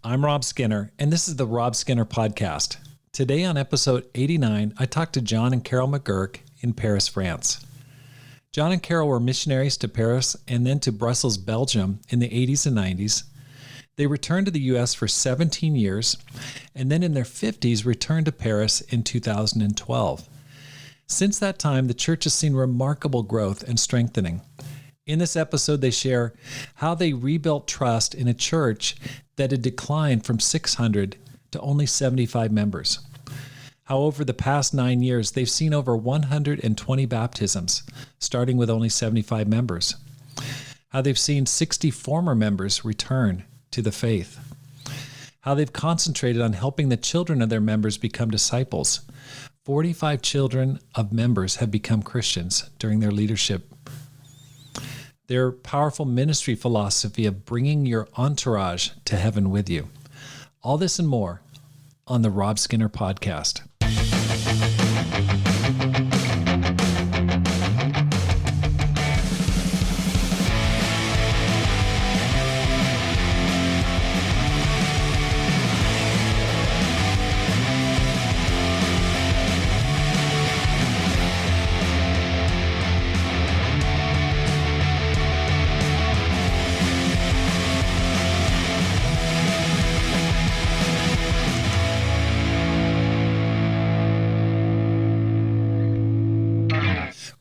I'm Rob Skinner, and this is the Rob Skinner Podcast. Today on episode 89, I talked to John and Carol McGuirk in Paris, France. John and Carol were missionaries to Paris and then to Brussels, Belgium in the 80s and 90s. They returned to the U.S. for 17 years, and then in their 50s returned to Paris in 2012. Since that time, the church has seen remarkable growth and strengthening. In this episode, they share how they rebuilt trust in a church that had declined from 600 to only 75 members. How over the past 9 years, they've seen over 120 baptisms, starting with only 75 members. How they've seen 60 former members return to the faith. How they've concentrated on helping the children of their members become disciples. 45 children of members have become Christians during their leadership. Their powerful ministry philosophy of bringing your entourage to heaven with you. All this and more on the Rob Skinner Podcast.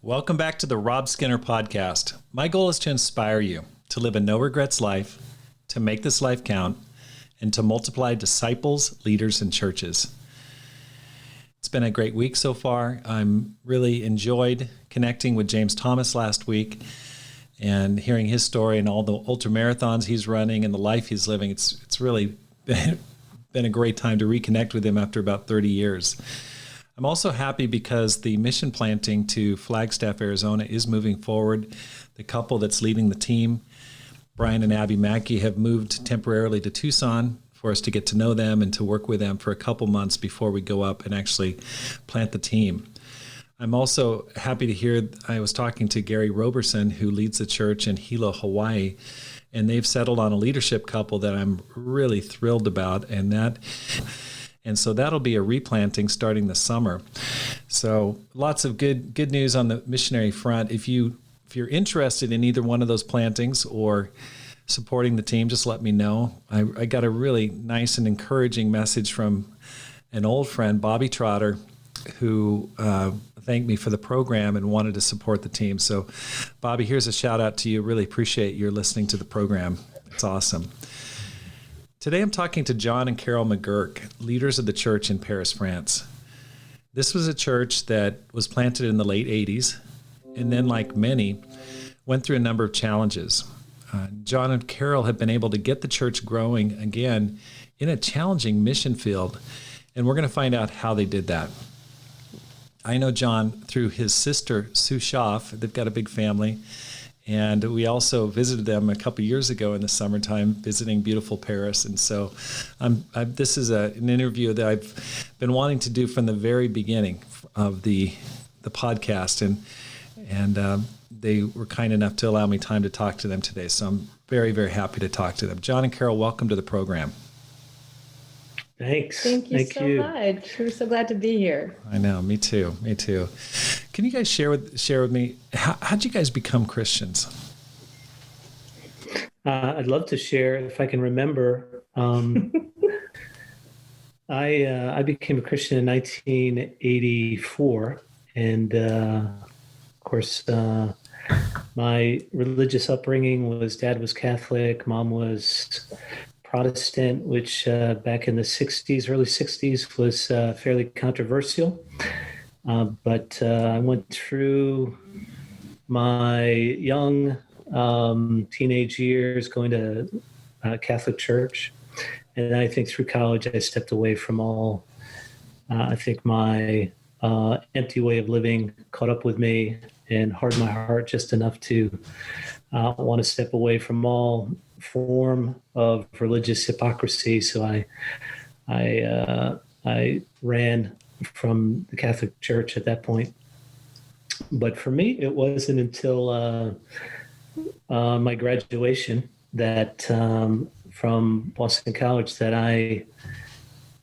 Welcome back to the Rob Skinner Podcast. My goal is to inspire you to live a no-regrets life, to make this life count, and to multiply disciples, leaders, and churches. It's been a great week so far. I'm really enjoyed connecting with James Thomas last week and hearing his story and all the ultramarathons he's running and the life he's living. It's really been a great time to reconnect with him after about 30 years. I'm also happy because the mission planting to Flagstaff, Arizona is moving forward. The couple that's leading the team, Brian and Abby Mackey, have moved temporarily to Tucson for us to get to know them and to work with them for a couple months before we go up and actually plant the team. I'm also happy to hear, I was talking to Gary Roberson, who leads the church in Hilo, Hawaii, and they've settled on a leadership couple that I'm really thrilled about, and so that'll be a replanting starting this summer. So lots of good news on the missionary front. If you're interested in either one of those plantings or supporting the team, just let me know. I got a really nice and encouraging message from an old friend, Bobby Trotter, who thanked me for the program and wanted to support the team. So Bobby, here's a shout out to you. Really appreciate your listening to the program. It's awesome. Today I'm talking to John and Carol McGuirk, leaders of the church in Paris, France. This was a church that was planted in the late 80s, and then, like many, went through a number of challenges. John and Carol have been able to get the church growing again in a challenging mission field, and we're going to find out how they did that. I know John through his sister, Sue Schaff. They've got a big family. And we also visited them a couple years ago in the summertime, visiting beautiful Paris. And so this is an interview that I've been wanting to do from the very beginning of the podcast. And they were kind enough to allow me time to talk to them today. So I'm very, very happy to talk to them. John and Carol, welcome to the program. Thanks. Thank you much. We're so glad to be here. I know. Me too. Can you guys share with me, how'd you guys become Christians? I'd love to share if I can remember. I became a Christian in 1984, and of course, my religious upbringing was dad was Catholic, mom was Protestant, which back in the 60s, early 60s, was fairly controversial. But I went through my young teenage years going to Catholic church. And I think through college, I stepped away from all. I think my empty way of living caught up with me and hardened my heart just enough to want to step away from all form of religious hypocrisy. So I ran from the Catholic Church at that point. But for me, it wasn't until my graduation that from Boston College that I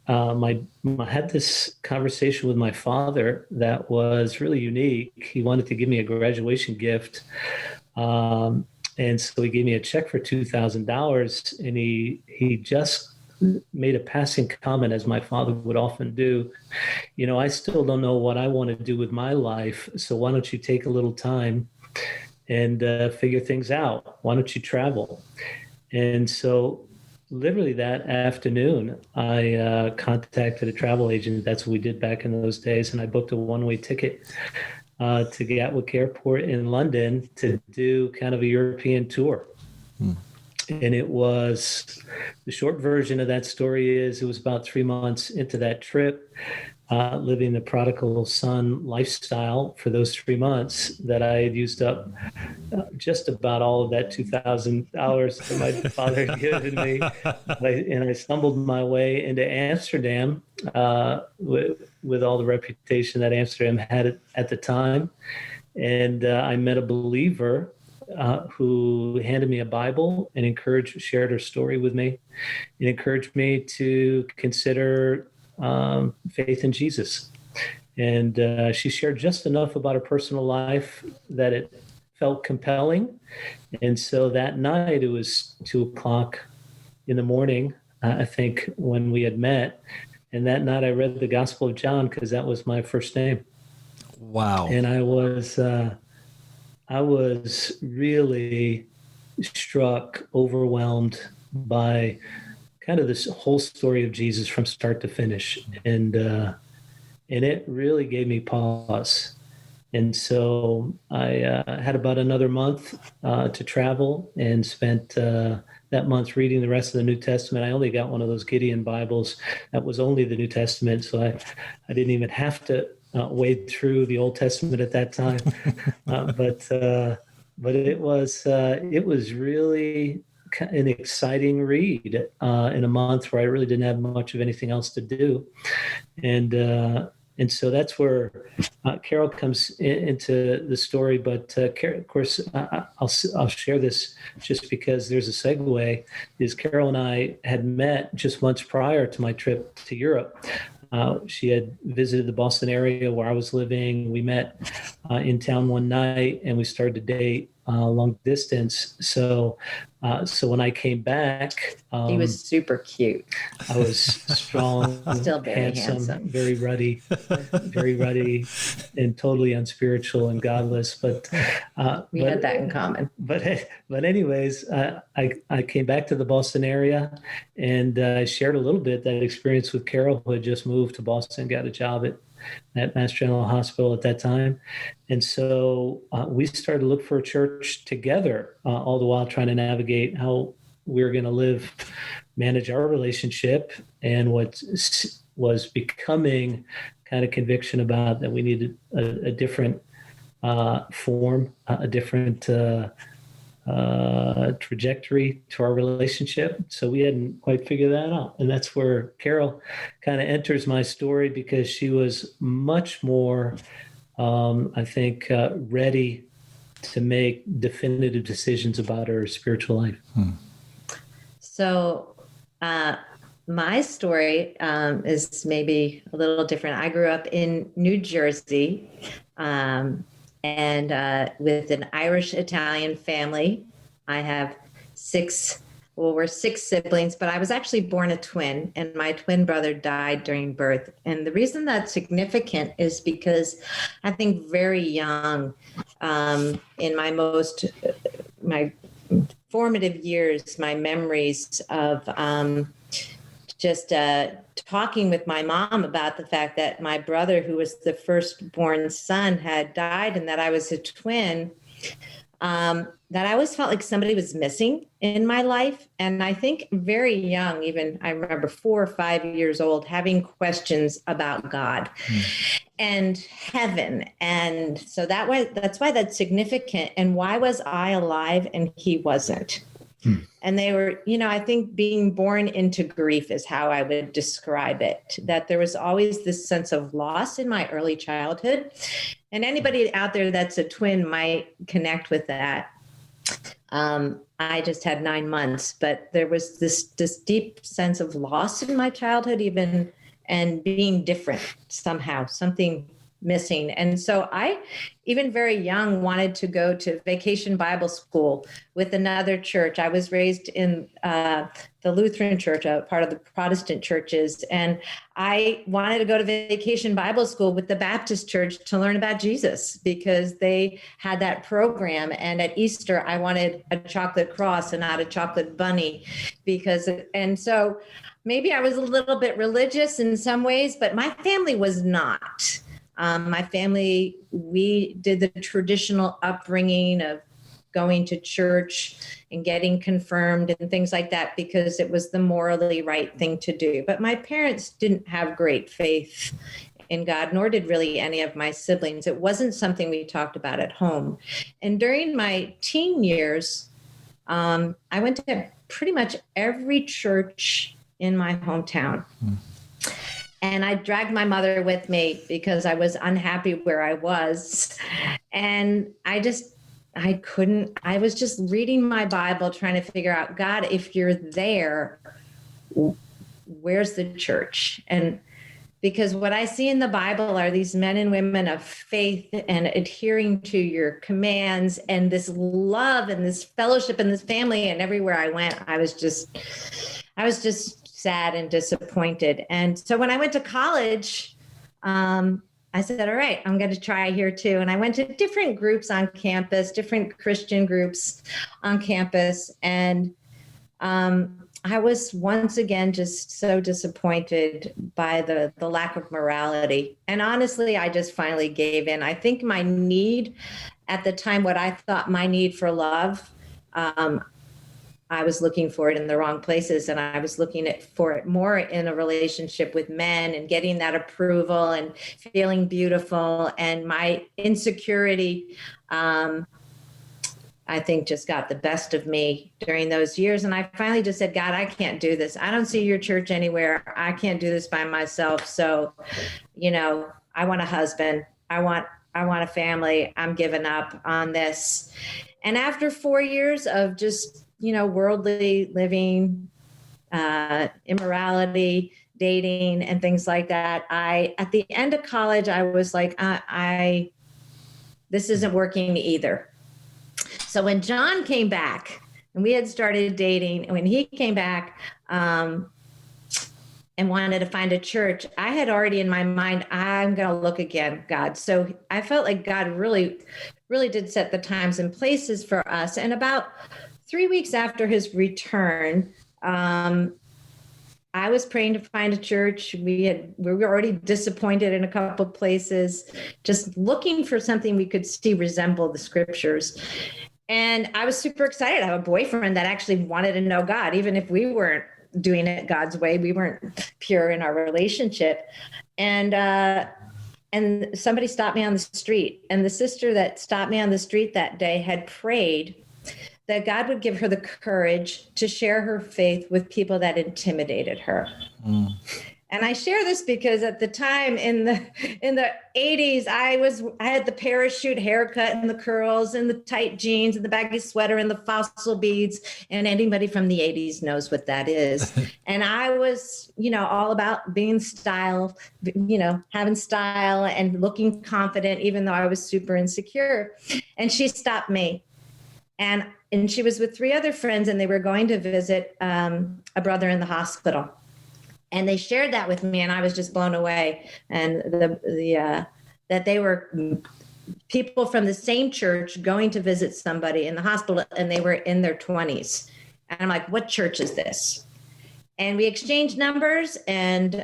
had this conversation with my father that was really unique. He wanted to give me a graduation gift. And so he gave me a check for $2,000, and he just made a passing comment, as my father would often do. I still don't know what I want to do with my life. So why don't you take a little time and figure things out? Why don't you travel? And so literally that afternoon, I contacted a travel agent. That's what we did back in those days. And I booked a one-way ticket to Gatwick Airport in London to do kind of a European tour. And it was, the short version of that story is, it was about 3 months into that trip, living the prodigal son lifestyle for those 3 months, that I had used up just about all of that $2,000 that my father had given me. And I stumbled my way into Amsterdam with all the reputation that Amsterdam had at the time. And I met a believer who handed me a Bible and shared her story with me, and encouraged me to consider faith in Jesus. And she shared just enough about her personal life that it felt compelling. And so that night, it was 2:00 in the morning, I think, when we had met. And that night I read the Gospel of John, because that was my first name. Wow. And I was really struck, overwhelmed by kind of this whole story of Jesus from start to finish. And it really gave me pause. And so I had about another month to travel, and spent that month reading the rest of the New Testament. I only got one of those Gideon Bibles that was only the New Testament, so I didn't even have to wade through the Old Testament at that time. But it was really an exciting read in a month where I really didn't have much of anything else to do. And so that's where Carol comes into the story. But of course, I'll share this just because there's a segue. Is Carol and I had met just months prior to my trip to Europe. She had visited the Boston area where I was living. We met in town one night, and we started to date long distance. So when I came back, he was super cute. I was strong, still very handsome, very ruddy, and totally unspiritual and godless. But we had that in common. But anyways, I came back to the Boston area, and I shared a little bit that experience with Carol, who had just moved to Boston, got a job at Mass General Hospital at that time. And so we started to look for a church together, all the while trying to navigate how we were going to manage our relationship, and what was becoming kind of conviction about that we needed a different form, a different trajectory to our relationship. So we hadn't quite figured that out. And that's where Carol kind of enters my story, because she was much more, I think, ready to make definitive decisions about her spiritual life. So my story is maybe a little different. I grew up in New Jersey, and with an Irish-Italian family. I have we're 6 siblings, but I was actually born a twin, and my twin brother died during birth. And the reason that's significant is because I think very young, in my formative years, my memories of just talking with my mom about the fact that my brother, who was the firstborn son, had died, and that I was a twin, that I always felt like somebody was missing in my life. And I think very young, even I remember 4 or 5 years old, having questions about God and heaven. And so that's why that's significant. And why was I alive and he wasn't? And they were, I think being born into grief is how I would describe it, that there was always this sense of loss in my early childhood. And anybody out there that's a twin might connect with that. I just had 9 months, but there was this deep sense of loss in my childhood, even, and being different somehow, something missing. And so I, even very young, wanted to go to vacation Bible school with another church. I was raised in the Lutheran church, a part of the Protestant churches. And I wanted to go to vacation Bible school with the Baptist church to learn about Jesus because they had that program. And at Easter, I wanted a chocolate cross and not a chocolate bunny and so maybe I was a little bit religious in some ways, but my family was not. My family, we did the traditional upbringing of going to church and getting confirmed and things like that because it was the morally right thing to do. But my parents didn't have great faith in God, nor did really any of my siblings. It wasn't something we talked about at home. And during my teen years, I went to pretty much every church in my hometown. And I dragged my mother with me because I was unhappy where I was. And I was just reading my Bible, trying to figure out, God, if you're there, where's the church? And because what I see in the Bible are these men and women of faith and adhering to your commands and this love and this fellowship and this family. And everywhere I went, I was just sad and disappointed. And so when I went to college, I said, all right, I'm going to try here too. And I went to different groups on campus, different Christian groups on campus. And I was once again just so disappointed by the lack of morality. And honestly, I just finally gave in. I think my need at the time, what I thought my need for love, I was looking for it in the wrong places, and I was looking for it more in a relationship with men and getting that approval and feeling beautiful. And my insecurity, I think, just got the best of me during those years. And I finally just said, God, I can't do this. I don't see your church anywhere. I can't do this by myself. So, I want a husband. I want a family. I'm giving up on this. And after 4 years of just worldly living, immorality, dating, and things like that, at the end of college, I was like, this isn't working either. So when John came back and we had started dating, and when he came back and wanted to find a church, I had already in my mind, I'm going to look again, God. So I felt like God really, really did set the times and places for us. And about 3 weeks after his return, I was praying to find a church. We were already disappointed in a couple of places, just looking for something we could see resemble the scriptures. And I was super excited. I have a boyfriend that actually wanted to know God, even if we weren't doing it God's way. We weren't pure in our relationship. And somebody stopped me on the street. And the sister that stopped me on the street that day had prayed that God would give her the courage to share her faith with people that intimidated her. Mm. And I share this because at the time in the 80s, I had the parachute haircut and the curls and the tight jeans and the baggy sweater and the fossil beads. And anybody from the 80s knows what that is. And I was, all about being style, having style and looking confident, even though I was super insecure. And she stopped me. And she was with 3 other friends, and they were going to visit a brother in the hospital. And they shared that with me, and I was just blown away. And that they were people from the same church going to visit somebody in the hospital, and they were in their 20s. And I'm like, what church is this? And we exchanged numbers, and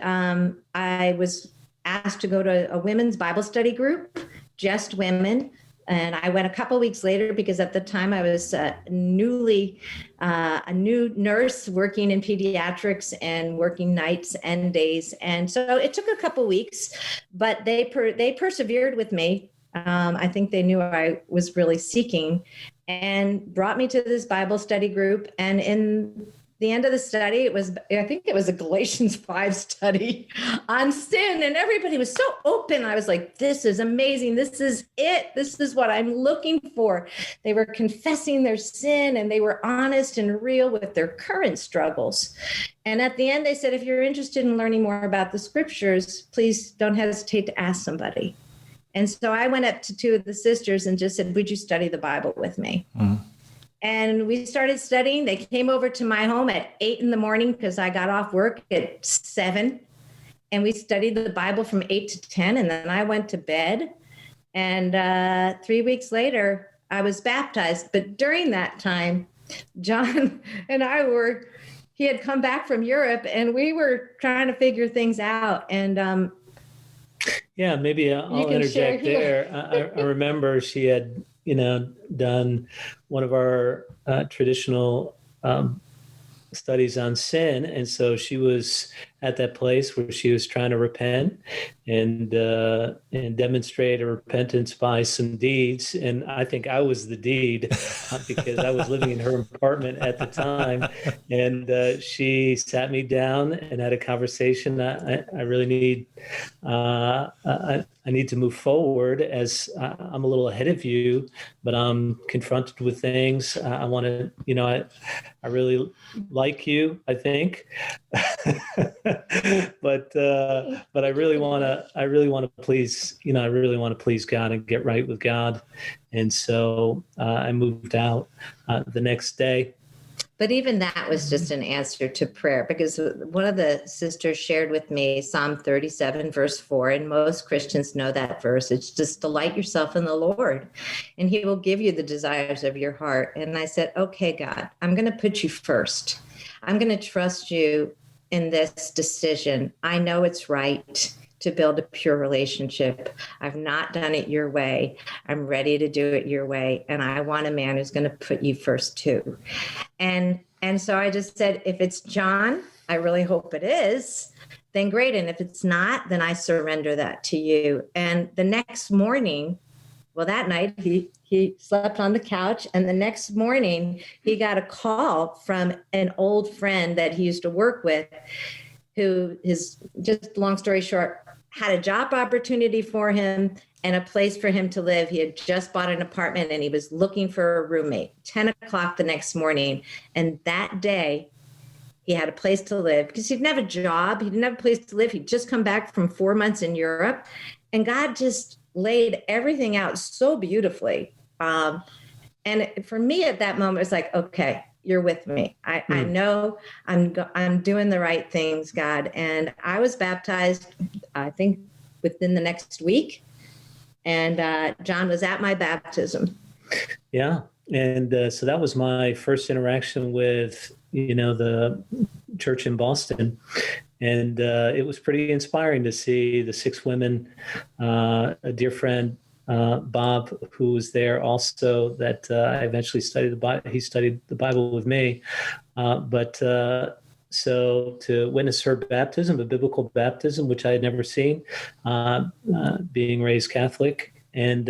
I was asked to go to a women's Bible study group, just women. And I went a couple weeks later because at the time I was a new nurse working in pediatrics and working nights and days. And so it took a couple weeks, but they persevered with me. I think they knew I was really seeking and brought me to this Bible study group. And in the end of the study, I think it was a Galatians 5 study on sin. And everybody was so open. I was like, this is amazing. This is it. This is what I'm looking for. They were confessing their sin and they were honest and real with their current struggles. And at the end, they said, if you're interested in learning more about the scriptures, please don't hesitate to ask somebody. And so I went up to two of the sisters and just said, would you study the Bible with me? Mm. And we started studying. They came over to my home at 8 a.m. because I got off work at 7. And we studied the Bible from 8 to 10. And then I went to bed. And 3 weeks later, I was baptized. But during that time, John and he had come back from Europe and we were trying to figure things out. And yeah, maybe I'll interject there. I remember she had, done one of our traditional studies on sin. And so she was at that place where she was trying to repent and demonstrate a repentance by some deeds. And I think I was the deed because I was living in her apartment at the time. And she sat me down and had a conversation. I really need, I need to move forward as I'm a little ahead of you, but I'm confronted with things. I want to, I really like you, I think. but I really want to please, I really want to please God and get right with God. And so I moved out the next day. But even that was just an answer to prayer, because one of the sisters shared with me Psalm 37, verse 4, and most Christians know that verse. It's just delight yourself in the Lord, and he will give you the desires of your heart. And I said, okay, God, I'm going to put you first. I'm going to trust you in this decision. I know it's right to build a pure relationship. I've not done it your way. I'm ready to do it your way. And I want a man who's going to put you first too. And so I just said, if it's John, I really hope it is, then great. And if it's not, then I surrender that to you. And the next morning, well, that night he slept on the couch, and the next morning he got a call from an old friend that he used to work with, who is, just long story short, had a job opportunity for him and a place for him to live. He had just bought an apartment and he was looking for a roommate. 10 o'clock the next morning. And that day he had a place to live because he didn't have a job. He didn't have a place to live. He'd just come back from 4 months in Europe, and God just laid everything out so beautifully. And for me at that moment, it's like, okay, you're with me. I know I'm doing the right things, God. And I was baptized, I think, within the next week. And John was at my baptism. Yeah. And so that was my first interaction with, the church in Boston. And it was pretty inspiring to see the 6 women, a dear friend, Bob, who was there also, that I eventually studied the Bible. He studied the Bible with me. So to witness her baptism, a biblical baptism, which I had never seen, being raised Catholic, and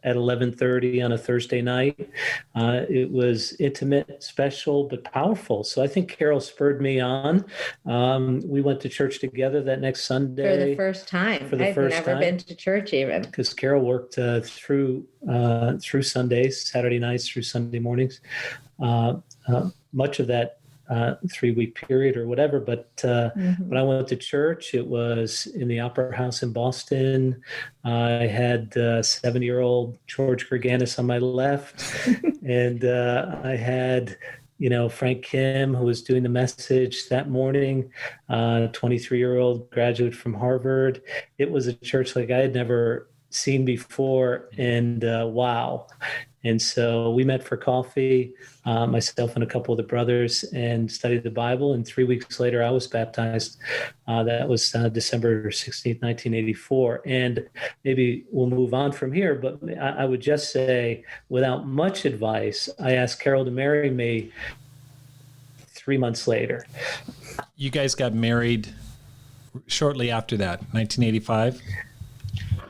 at 11:30 on a Thursday night, it was intimate, special, but powerful. So I think Carol spurred me on. We went to church together that next Sunday. For the first time. I've never been to church even. Because Carol worked through Sundays, Saturday nights through Sunday mornings, much of that 3-week period or whatever. But when I went to church, it was in the Opera House in Boston. I had 70-year-old George Gerganis on my left, and I had Frank Kim, who was doing the message that morning, 23-year-old graduate from Harvard. It was a church like I had never seen before, and wow. And so we met for coffee, myself and a couple of the brothers, and studied the Bible. And 3 weeks later, I was baptized. That was December 16th, 1984. And maybe we'll move on from here, but I would just say, without much advice, I asked Carol to marry me 3 months later. You guys got married shortly after that, 1985?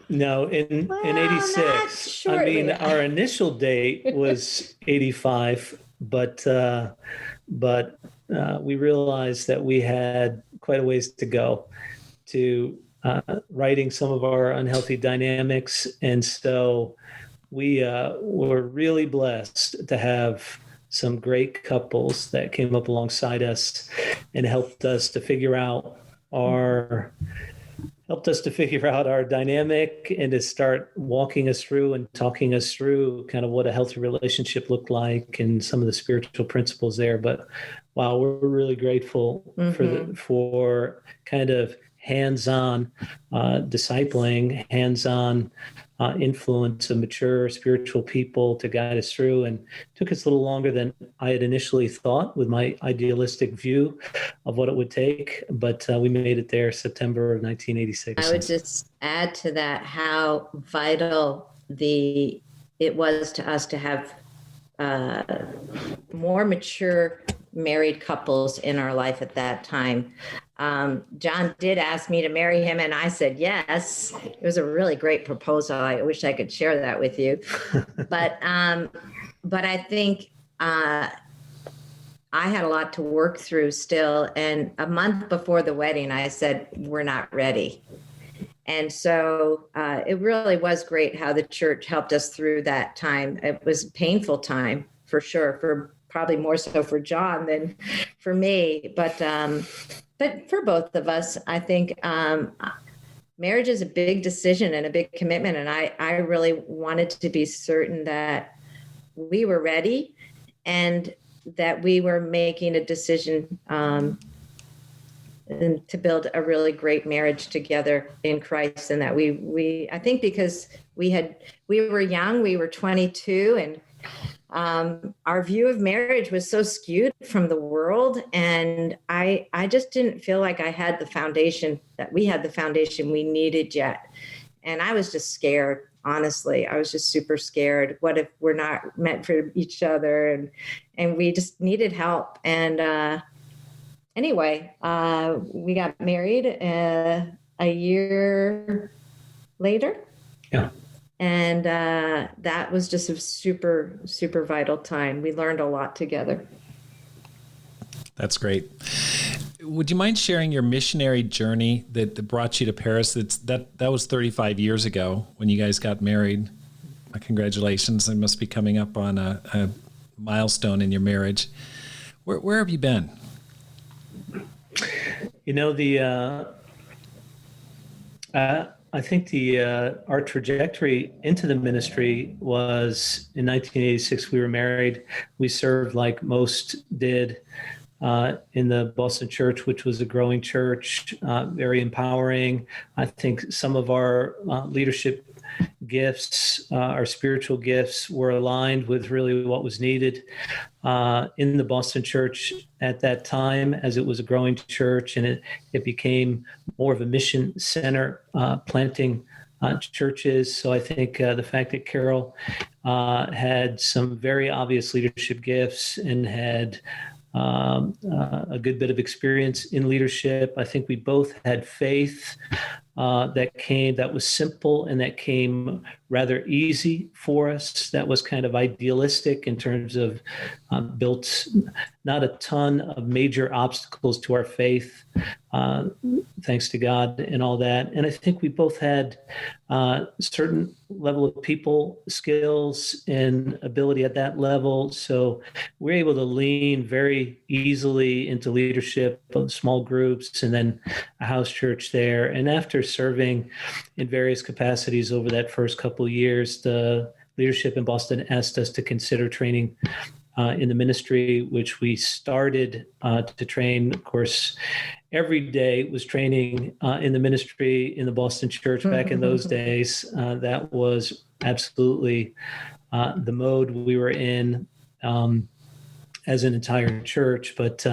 No, in 86. I mean, our initial date was 85, but we realized that we had quite a ways to go to righting some of our unhealthy dynamics. And so we were really blessed to have some great couples that came up alongside us and helped us to figure out our dynamic and to start walking us through and talking us through kind of what a healthy relationship looked like and some of the spiritual principles there. But wow, we're really grateful for kind of hands-on discipling, hands-on influence of mature spiritual people to guide us through. And it took us a little longer than I had initially thought with my idealistic view of what it would take. But we made it there September of 1986. I would just add to that how vital it was to us to have more mature married couples in our life at that time. John did ask me to marry him, and I said yes. It was a really great proposal. I wish I could share that with you, but I think I had a lot to work through still. And a month before the wedding, I said, we're not ready. And so it really was great how the church helped us through that time. It was a painful time for sure, for probably more so for John than for me. But for both of us, I think marriage is a big decision and a big commitment. And I really wanted to be certain that we were ready and that we were making a decision and to build a really great marriage together in Christ. And that I think because we were young, we were 22, and our view of marriage was so skewed from the world. And I just didn't feel like I had the foundation, that we had the foundation we needed yet. And I was just scared. Honestly, I was just super scared. What if we're not meant for each other? And we just needed help. And anyway, we got married a year later. Yeah. And that was just a super, super vital time. We learned a lot together. That's great. Would you mind sharing your missionary journey that brought you to Paris? That was 35 years ago when you guys got married. Congratulations. It must be coming up on a milestone in your marriage. Where have you been? You know, I think our trajectory into the ministry was in 1986. We were married. We served like most did in the Boston church, which was a growing church, very empowering. I think some of our leadership gifts, our spiritual gifts, were aligned with really what was needed in the Boston church at that time, as it was a growing church, and it became more of a mission center, planting churches. So I think the fact that Carol had some very obvious leadership gifts and had a good bit of experience in leadership. I think we both had faith that was simple and that came rather easy for us. That was kind of idealistic in terms of built not a ton of major obstacles to our faith, thanks to God and all that. And I think we both had certain level of people skills and ability at that level. So we're able to lean very easily into leadership of small groups and then a house church there. And after serving in various capacities over that first couple of years, the leadership in Boston asked us to consider training in the ministry, which we started to train. Of course, every day was training in the ministry in the Boston church back in those days. That was absolutely the mode we were in as an entire church. But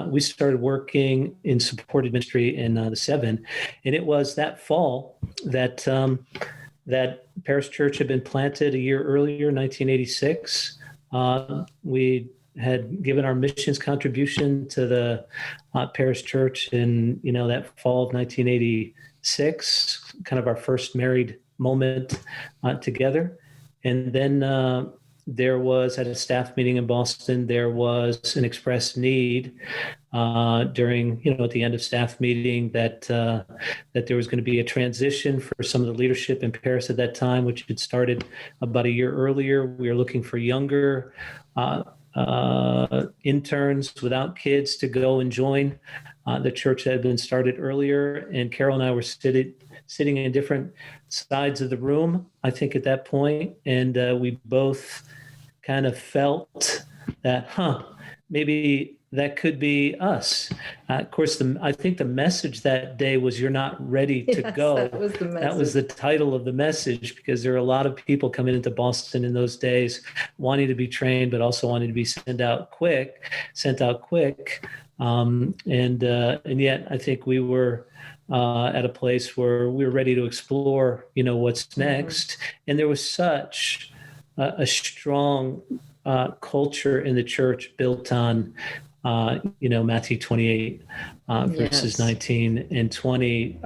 we started working in supported ministry in the 7. And it was that fall that Paris Church had been planted a year earlier, 1986. We had given our missions contribution to the Paris Church in, that fall of 1986, kind of our first married moment together. And then there was, at a staff meeting in Boston, there was an expressed need during, at the end of staff meeting that there was going to be a transition for some of the leadership in Paris at that time, which had started about a year earlier. We were looking for younger interns without kids to go and join the church that had been started earlier. And Carol and I were sitting in different sides of the room, I think, at that point. And we both kind of felt that, maybe that could be us. Of course, I think the message that day was, "You're not ready to go." That was the message. That was the title of the message, because there were a lot of people coming into Boston in those days wanting to be trained, but also wanting to be sent out quick. And yet I think we were at a place where we were ready to explore, what's next. And there was such a strong culture in the church built on, Matthew 28, verses 19 and 20,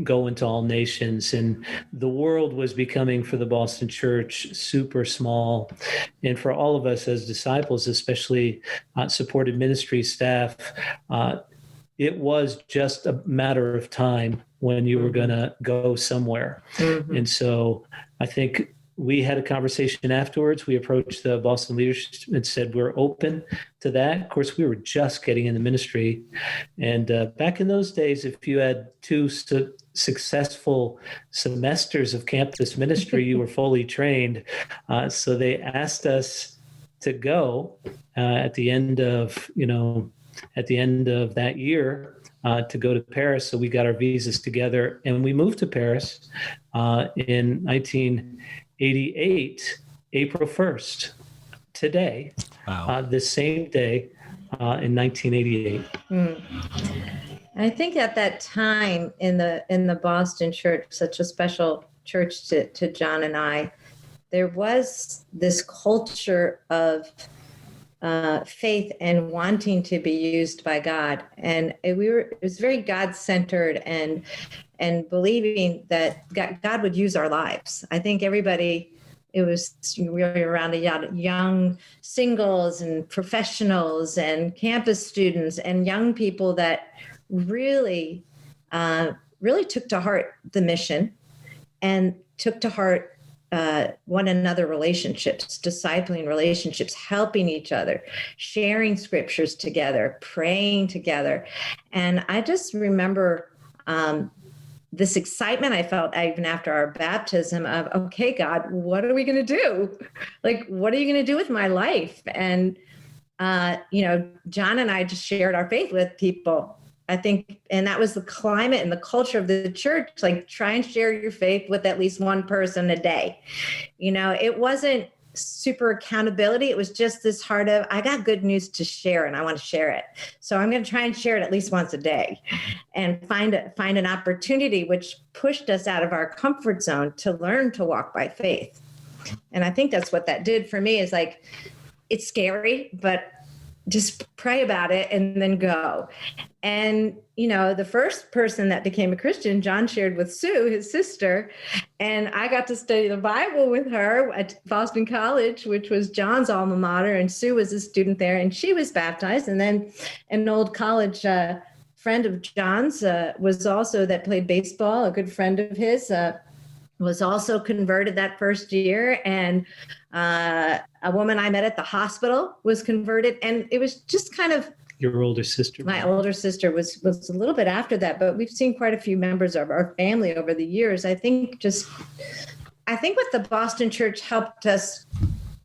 go into all nations. And the world was becoming, for the Boston church, super small. And for all of us as disciples, especially supported ministry staff, it was just a matter of time when you were going to go somewhere. Mm-hmm. And so I think we had a conversation afterwards. We approached the Boston leadership and said, we're open to that. Of course, we were just getting in the ministry. And back in those days, if you had two successful semesters of campus ministry, you were fully trained. So they asked us to go at the end of that year to go to Paris. So we got our visas together and we moved to Paris in 1988, April 1st, today, the same day in 1988. I think at that time in the Boston church, such a special church to John and I, there was this culture of faith and wanting to be used by God, and it was very God-centered and believing that God would use our lives. I think we were around young singles and professionals and campus students and young people that really took to heart the mission and took to heart one another relationships, discipling relationships, helping each other, sharing scriptures together, praying together. And I just remember this excitement I felt even after our baptism of, okay, God, what are we going to do? Like, what are you going to do with my life? And, John and I just shared our faith with people, I think, and that was the climate and the culture of the church, like try and share your faith with at least one person a day. It wasn't super accountability. It was just this heart of, I got good news to share and I want to share it. So I'm going to try and share it at least once a day and find an opportunity, which pushed us out of our comfort zone to learn to walk by faith. And I think that's what that did for me, is like, it's scary, but just pray about it and then go. And, the first person that became a Christian, John shared with Sue, his sister, and I got to study the Bible with her at Boston College, which was John's alma mater, and Sue was a student there, and she was baptized. And then an old college friend of John's was also, that played baseball, a good friend of his, was also converted that first year. And a woman I met at the hospital was converted. And it was just kind of, your older sister? My older sister was a little bit after that, but we've seen quite a few members of our family over the years. I think what the Boston church helped us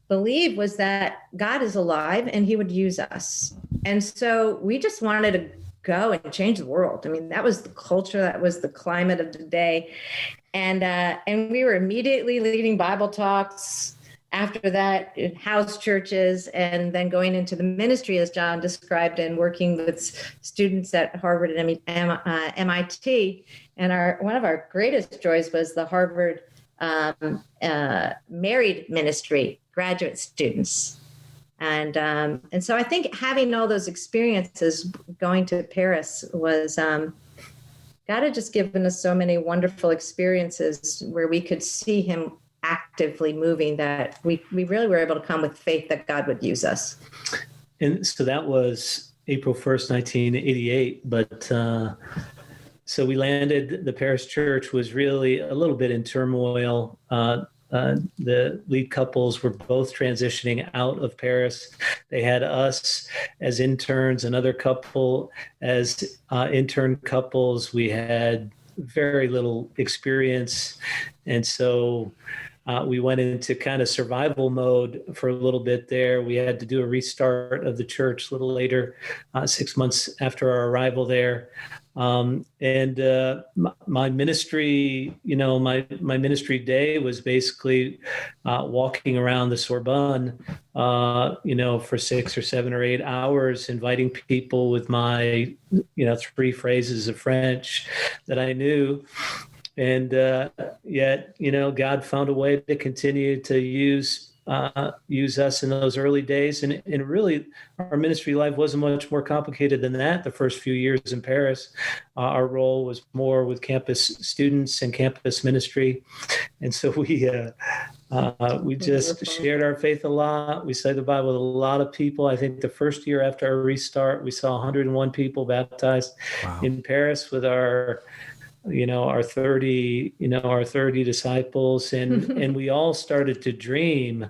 believe was that God is alive and he would use us. And so we just wanted to go and change the world. I mean, that was the culture, that was the climate of the day. And we were immediately leading Bible talks after that in house churches, and then going into the ministry, as John described, and working with students at Harvard and MIT. And one of our greatest joys was the Harvard married ministry, graduate students. And so I think having all those experiences going to Paris was, God had just given us so many wonderful experiences where we could see him actively moving, that we really were able to come with faith that God would use us. And so that was April 1st, 1988. But so we landed. The Paris church was really a little bit in turmoil. The lead couples were both transitioning out of Paris. They had us as interns, another couple as intern couples. We had very little experience. And so we went into kind of survival mode for a little bit there. We had to do a restart of the church a little later, 6 months after our arrival there. And my ministry, my ministry day was basically walking around the Sorbonne, for 6 or 7 or 8 hours, inviting people with my, 3 phrases of French that I knew. And yet, God found a way to continue to use us in those early days. And really, our ministry life wasn't much more complicated than that. The first few years in Paris, our role was more with campus students and campus ministry. And so we just shared our faith a lot. We studied the Bible with a lot of people. I think the first year after our restart, we saw 101 people baptized in Paris with our 30 disciples, and we all started to dream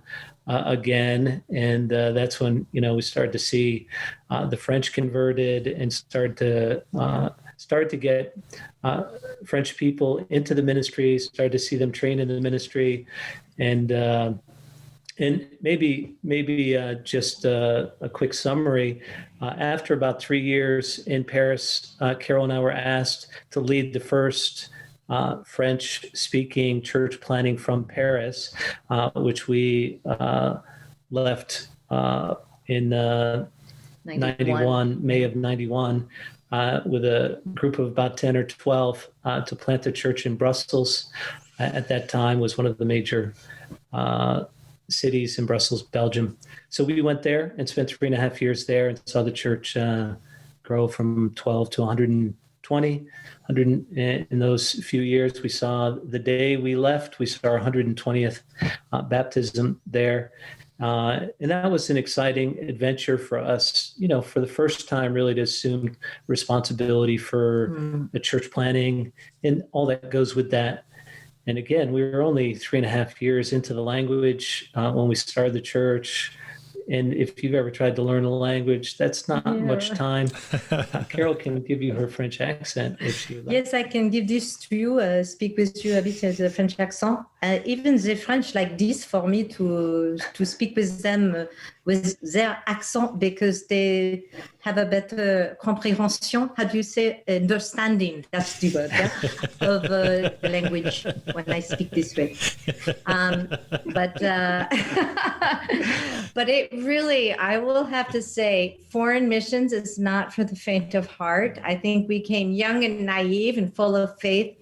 again. And that's when, we started to see the French converted and start to get French people into the ministry, started to see them train in the ministry. And maybe just a quick summary. After about 3 years in Paris, Carol and I were asked to lead the first French-speaking church planting from Paris, which we left in 91, May of 91, with a group of about 10 or 12 to plant the church in Brussels. At that time was one of the major cities in Brussels, Belgium. So we went there and spent 3.5 years there and saw the church grow from 12 to 120. In those few years, we saw the day we left, we saw our 120th baptism there. And that was an exciting adventure for us, for the first time really to assume responsibility for the church planning and all that goes with that. And again, we were only 3.5 years into the language when we started the church. And if you've ever tried to learn a language, that's not much time. Carol can give you her French accent if she would like. Yes, I can give this to you, speak with you a bit as a French accent. Even the French like this for me to speak with them with their accent, because they have a better comprehension, how do you say, understanding, that's the word, yeah? Of the language when I speak this way. But it really, I will have to say, foreign missions is not for the faint of heart. I think we came young and naive and full of faith,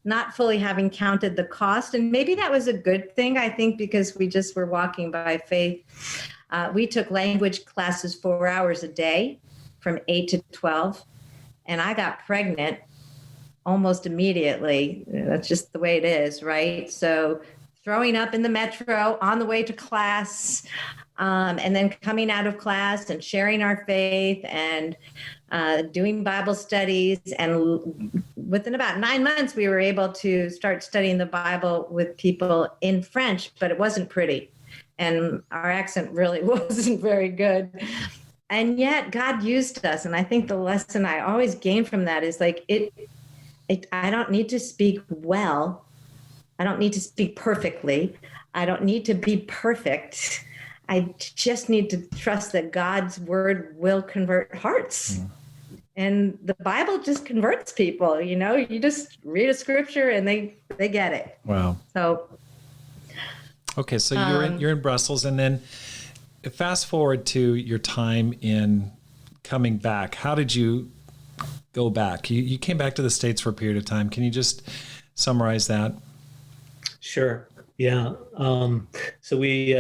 not fully having counted the cost. And maybe that was a good thing, I think, because we just were walking by faith. We took language classes 4 hours a day from 8 to 12. And I got pregnant almost immediately. That's just the way it is, right? So throwing up in the metro on the way to class, and then coming out of class and sharing our faith and doing Bible studies. And within about 9 months, we were able to start studying the Bible with people in French, but it wasn't pretty. And our accent really wasn't very good. And yet God used us. And I think the lesson I always gain from that is like, I don't need to speak well. I don't need to speak perfectly. I don't need to be perfect. I just need to trust that God's word will convert hearts. And the Bible just converts people, you just read a scripture and they get it. Wow. So. Okay. So you're in Brussels, and then fast forward to your time in coming back. How did you go back? You came back to the States for a period of time. Can you just summarize that? Sure. Yeah. So we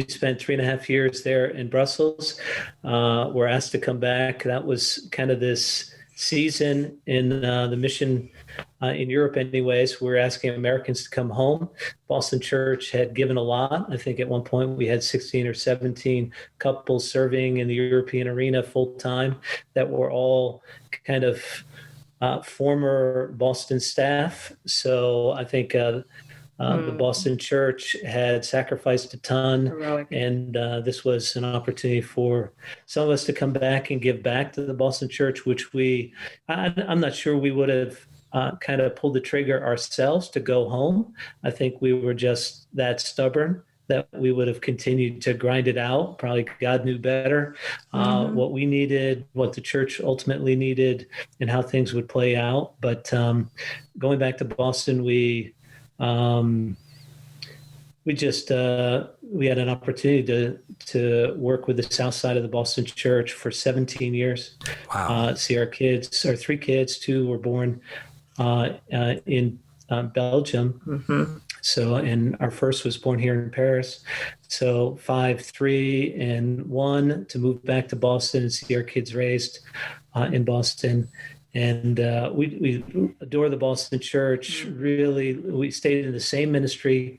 spent 3.5 years there in Brussels. We're asked to come back. That was kind of this season in the mission in Europe anyways. We were asking Americans to come home. Boston Church had given a lot. I think at one point we had 16 or 17 couples serving in the European arena full time that were all kind of former Boston staff. So I think the Boston Church had sacrificed a ton. Heroic. And this was an opportunity for some of us to come back and give back to the Boston Church, which I'm not sure we would have kind of pulled the trigger ourselves to go home. I think we were just that stubborn that we would have continued to grind it out. Probably God knew better what we needed, what the church ultimately needed, and how things would play out. But going back to Boston, we had an opportunity to work with the South Side of the Boston Church for 17 years. Wow. See our three kids, two were born in Belgium. Mm-hmm. So, and our first was born here in Paris. So 5, 3, and 1 to move back to Boston and see our kids raised in Boston. And we adore the Boston Church. Really, we stayed in the same ministry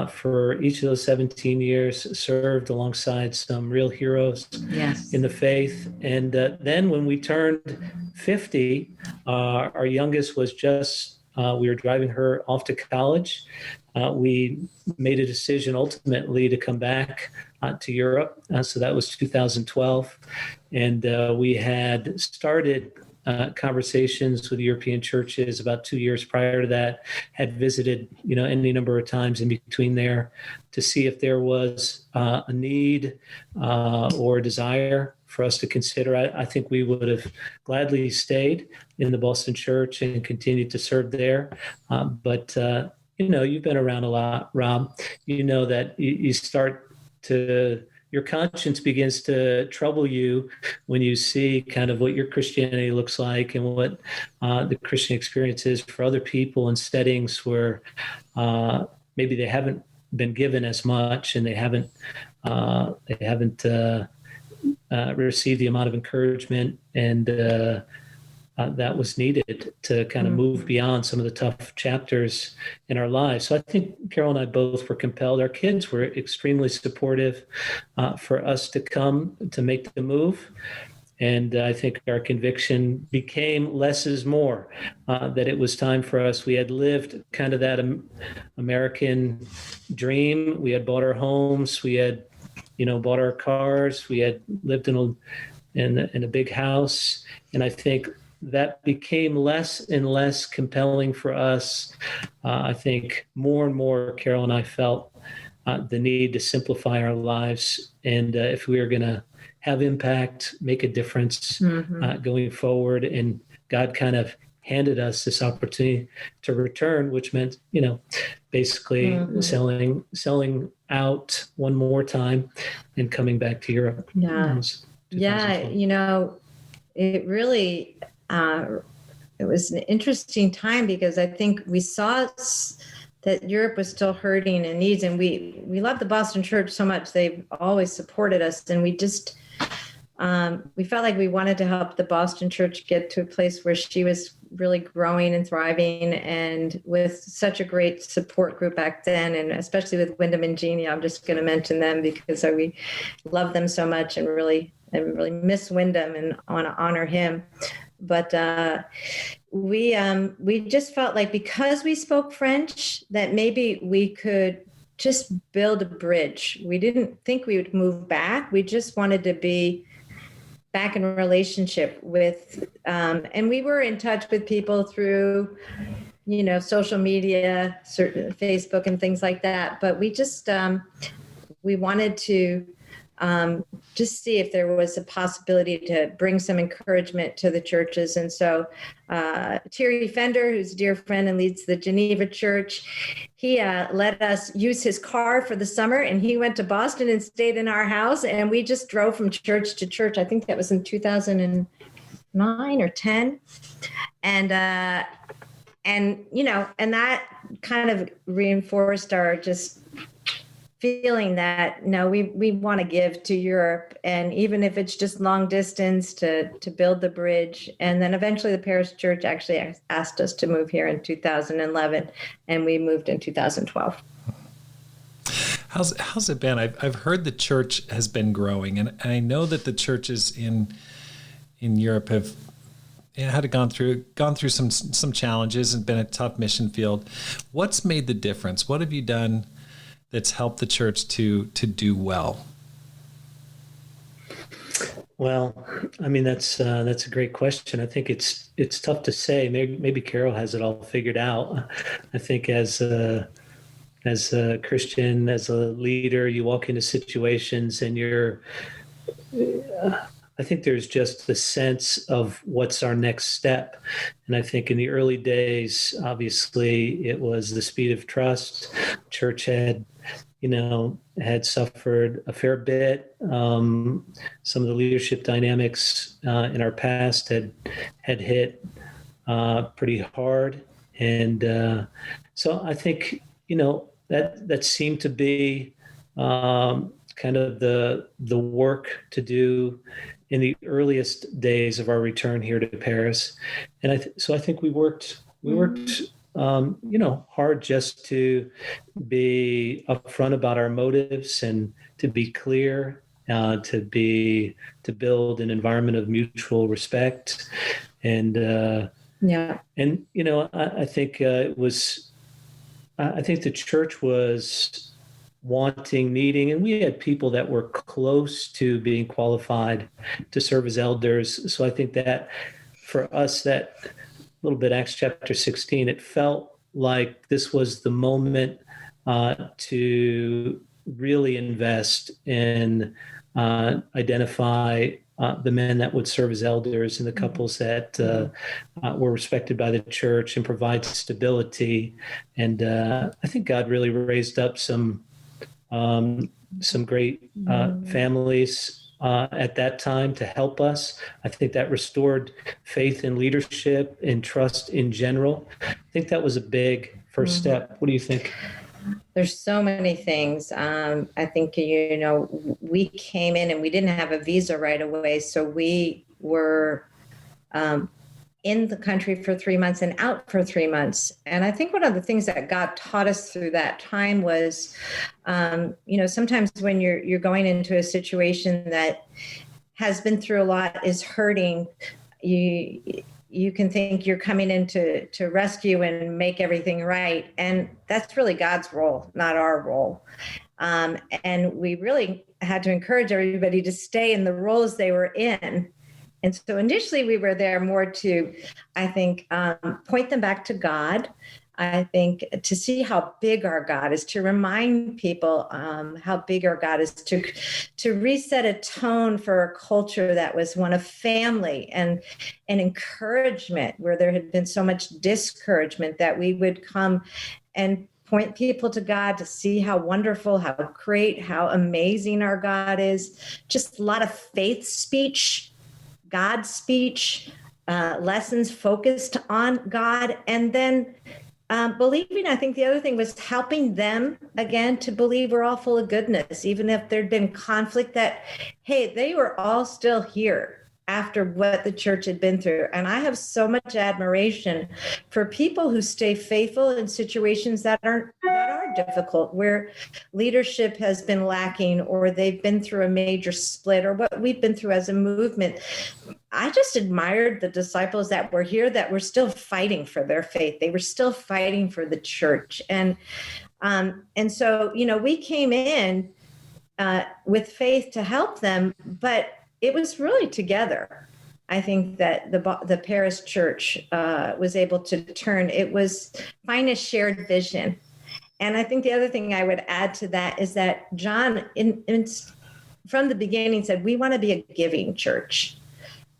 for each of those 17 years, served alongside some real heroes in the faith. And then when we turned 50, our youngest was we were driving her off to college. We made a decision ultimately to come back to Europe. So that was 2012. And we had started conversations with European churches about 2 years prior to that, had visited, any number of times in between there to see if there was a need or a desire for us to consider. I think we would have gladly stayed in the Boston Church and continued to serve there. But you've been around a lot, Rob. You know that you start to, your conscience begins to trouble you when you see kind of what your Christianity looks like and what the Christian experience is for other people in settings where maybe they haven't been given as much and they haven't received the amount of encouragement and that was needed to kind of move beyond some of the tough chapters in our lives. So I think Carol and I both were compelled. Our kids were extremely supportive for us to come to make the move. And I think our conviction became less is more, that it was time for us. We had lived kind of that American dream. We had bought our homes. We had, bought our cars. We had lived in a big house. And I think that became less and less compelling for us. I think more and more, Carol and I felt the need to simplify our lives. And if we were going to have impact, make a difference going forward, and God kind of handed us this opportunity to return, which meant, basically selling out one more time and coming back to Europe. It really, it was an interesting time because I think we saw that Europe was still hurting and needs, and we love the Boston Church so much. They've always supported us, and we just, we felt like we wanted to help the Boston Church get to a place where she was really growing and thriving, and with such a great support group back then, and especially with Wyndham and Jeannie. I'm just going to mention them because we love them so much and really miss Wyndham and want to honor him. But we just felt like because we spoke French that maybe we could just build a bridge. We didn't think we would move back. We just wanted to be back in a relationship with, and we were in touch with people through, social media, certain Facebook and things like that. But we just, we wanted to just see if there was a possibility to bring some encouragement to the churches. And so Thierry Fender, who's a dear friend and leads the Geneva Church, he let us use his car for the summer, and he went to Boston and stayed in our house, and we just drove from church to church. I think that was in 2009 or 10. And that kind of reinforced our just feeling that no, we want to give to Europe, and even if it's just long distance to build the bridge. And then eventually the Paris Church actually asked us to move here in 2011, and we moved in 2012. How's it been? I've heard the church has been growing, and I know that the churches in Europe have gone through some challenges and been a tough mission field. What's made the difference? What have you done that's helped the church to do well? Well, I mean, that's a great question. I think it's tough to say. Maybe Carol has it all figured out. I think as a Christian, as a leader, you walk into situations and I think there's just the sense of what's our next step. And I think in the early days, obviously, it was the speed of trust. Church had suffered a fair bit. Some of the leadership dynamics in our past had hit pretty hard. And so I think, that seemed to be kind of the work to do in the earliest days of our return here to Paris. And so I think we worked hard just to be upfront about our motives and to be clear, to build an environment of mutual respect. And I think the church was needing, and we had people that were close to being qualified to serve as elders. So I think that for us, that little bit Acts chapter 16, it felt like this was the moment to really invest and identify the men that would serve as elders and the couples that were respected by the church and provide stability. And I think God really raised up some great families at that time to help us. I think that restored faith in leadership and trust in general. I think that was a big first step. What do you think? There's so many things. I think, we came in and we didn't have a visa right away. So we were in the country for 3 months and out for 3 months. And I think one of the things that God taught us through that time was, sometimes when you're going into a situation that has been through a lot, is hurting, you can think you're coming in to rescue and make everything right. And that's really God's role, not our role. And we really had to encourage everybody to stay in the roles they were in. And so initially we were there more to, I think, point them back to God. I think to see how big our God is, to remind people how big our God is, to reset a tone for a culture that was one of family and encouragement, where there had been so much discouragement, that we would come and point people to God to see how wonderful, how great, how amazing our God is. Just a lot of faith speech, God speech, lessons focused on God, and then believing. I think the other thing was helping them again to believe we're all full of goodness, even if there'd been conflict, that, hey, they were all still here after what the church had been through. And I have so much admiration for people who stay faithful in situations that are difficult, where leadership has been lacking, or they've been through a major split, or what we've been through as a movement. I just admired the disciples that were here, that were still fighting for their faith. They were still fighting for the church. And so, we came in with faith to help them, but it was really together. I think that the Paris church was able to find a shared vision. And I think the other thing I would add to that is that John, from the beginning, said, we want to be a giving church.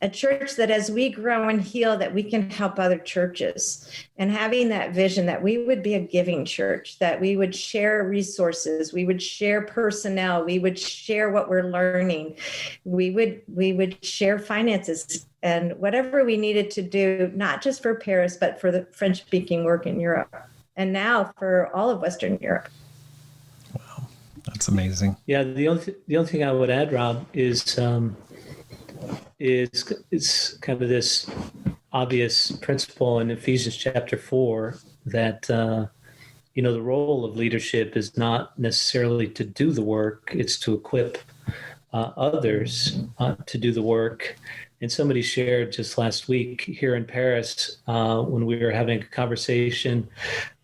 A church that as we grow and heal, that we can help other churches. And having that vision that we would be a giving church, that we would share resources, we would share personnel, we would share what we're learning, we would share finances and whatever we needed to do, not just for Paris, but for the French-speaking work in Europe, and now for all of Western Europe. Wow, That's amazing. Yeah, the only thing I would add, Rob, is kind of this obvious principle in Ephesians chapter 4 that the role of leadership is not necessarily to do the work; it's to equip others to do the work. And somebody shared just last week here in Paris when we were having a conversation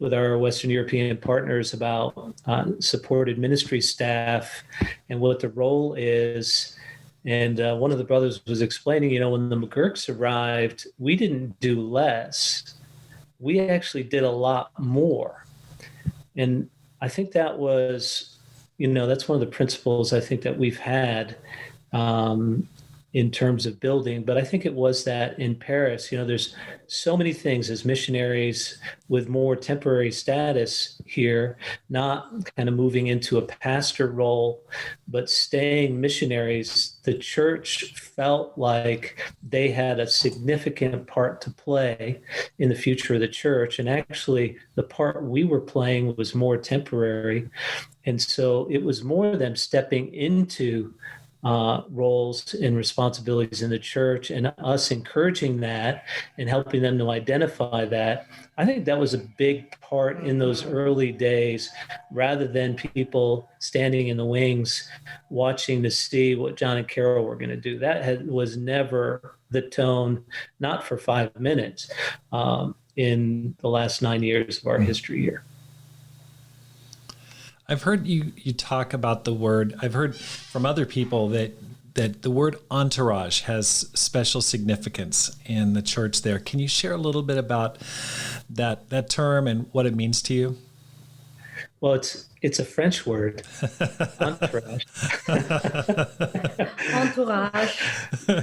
with our Western European partners about supported ministry staff and what the role is. And one of the brothers was explaining, when the McGuirks arrived, we didn't do less. We actually did a lot more. And I think that was, that's one of the principles I think that we've had in terms of building. But I think it was that in Paris, there's so many things as missionaries with more temporary status here, not kind of moving into a pastor role, but staying missionaries. The church felt like they had a significant part to play in the future of the church. And actually, the part we were playing was more temporary. And so it was more them stepping into roles and responsibilities in the church and us encouraging that and helping them to identify that. I think that was a big part in those early days, rather than people standing in the wings watching to see what John and Carol were going to do. That was never the tone, not for 5 minutes in the last 9 years of our history here. I've heard you talk about the word. I've heard from other people that the word entourage has special significance in the church there. Can you share a little bit about that term and what it means to you? Well, it's a French word, entourage. Entourage.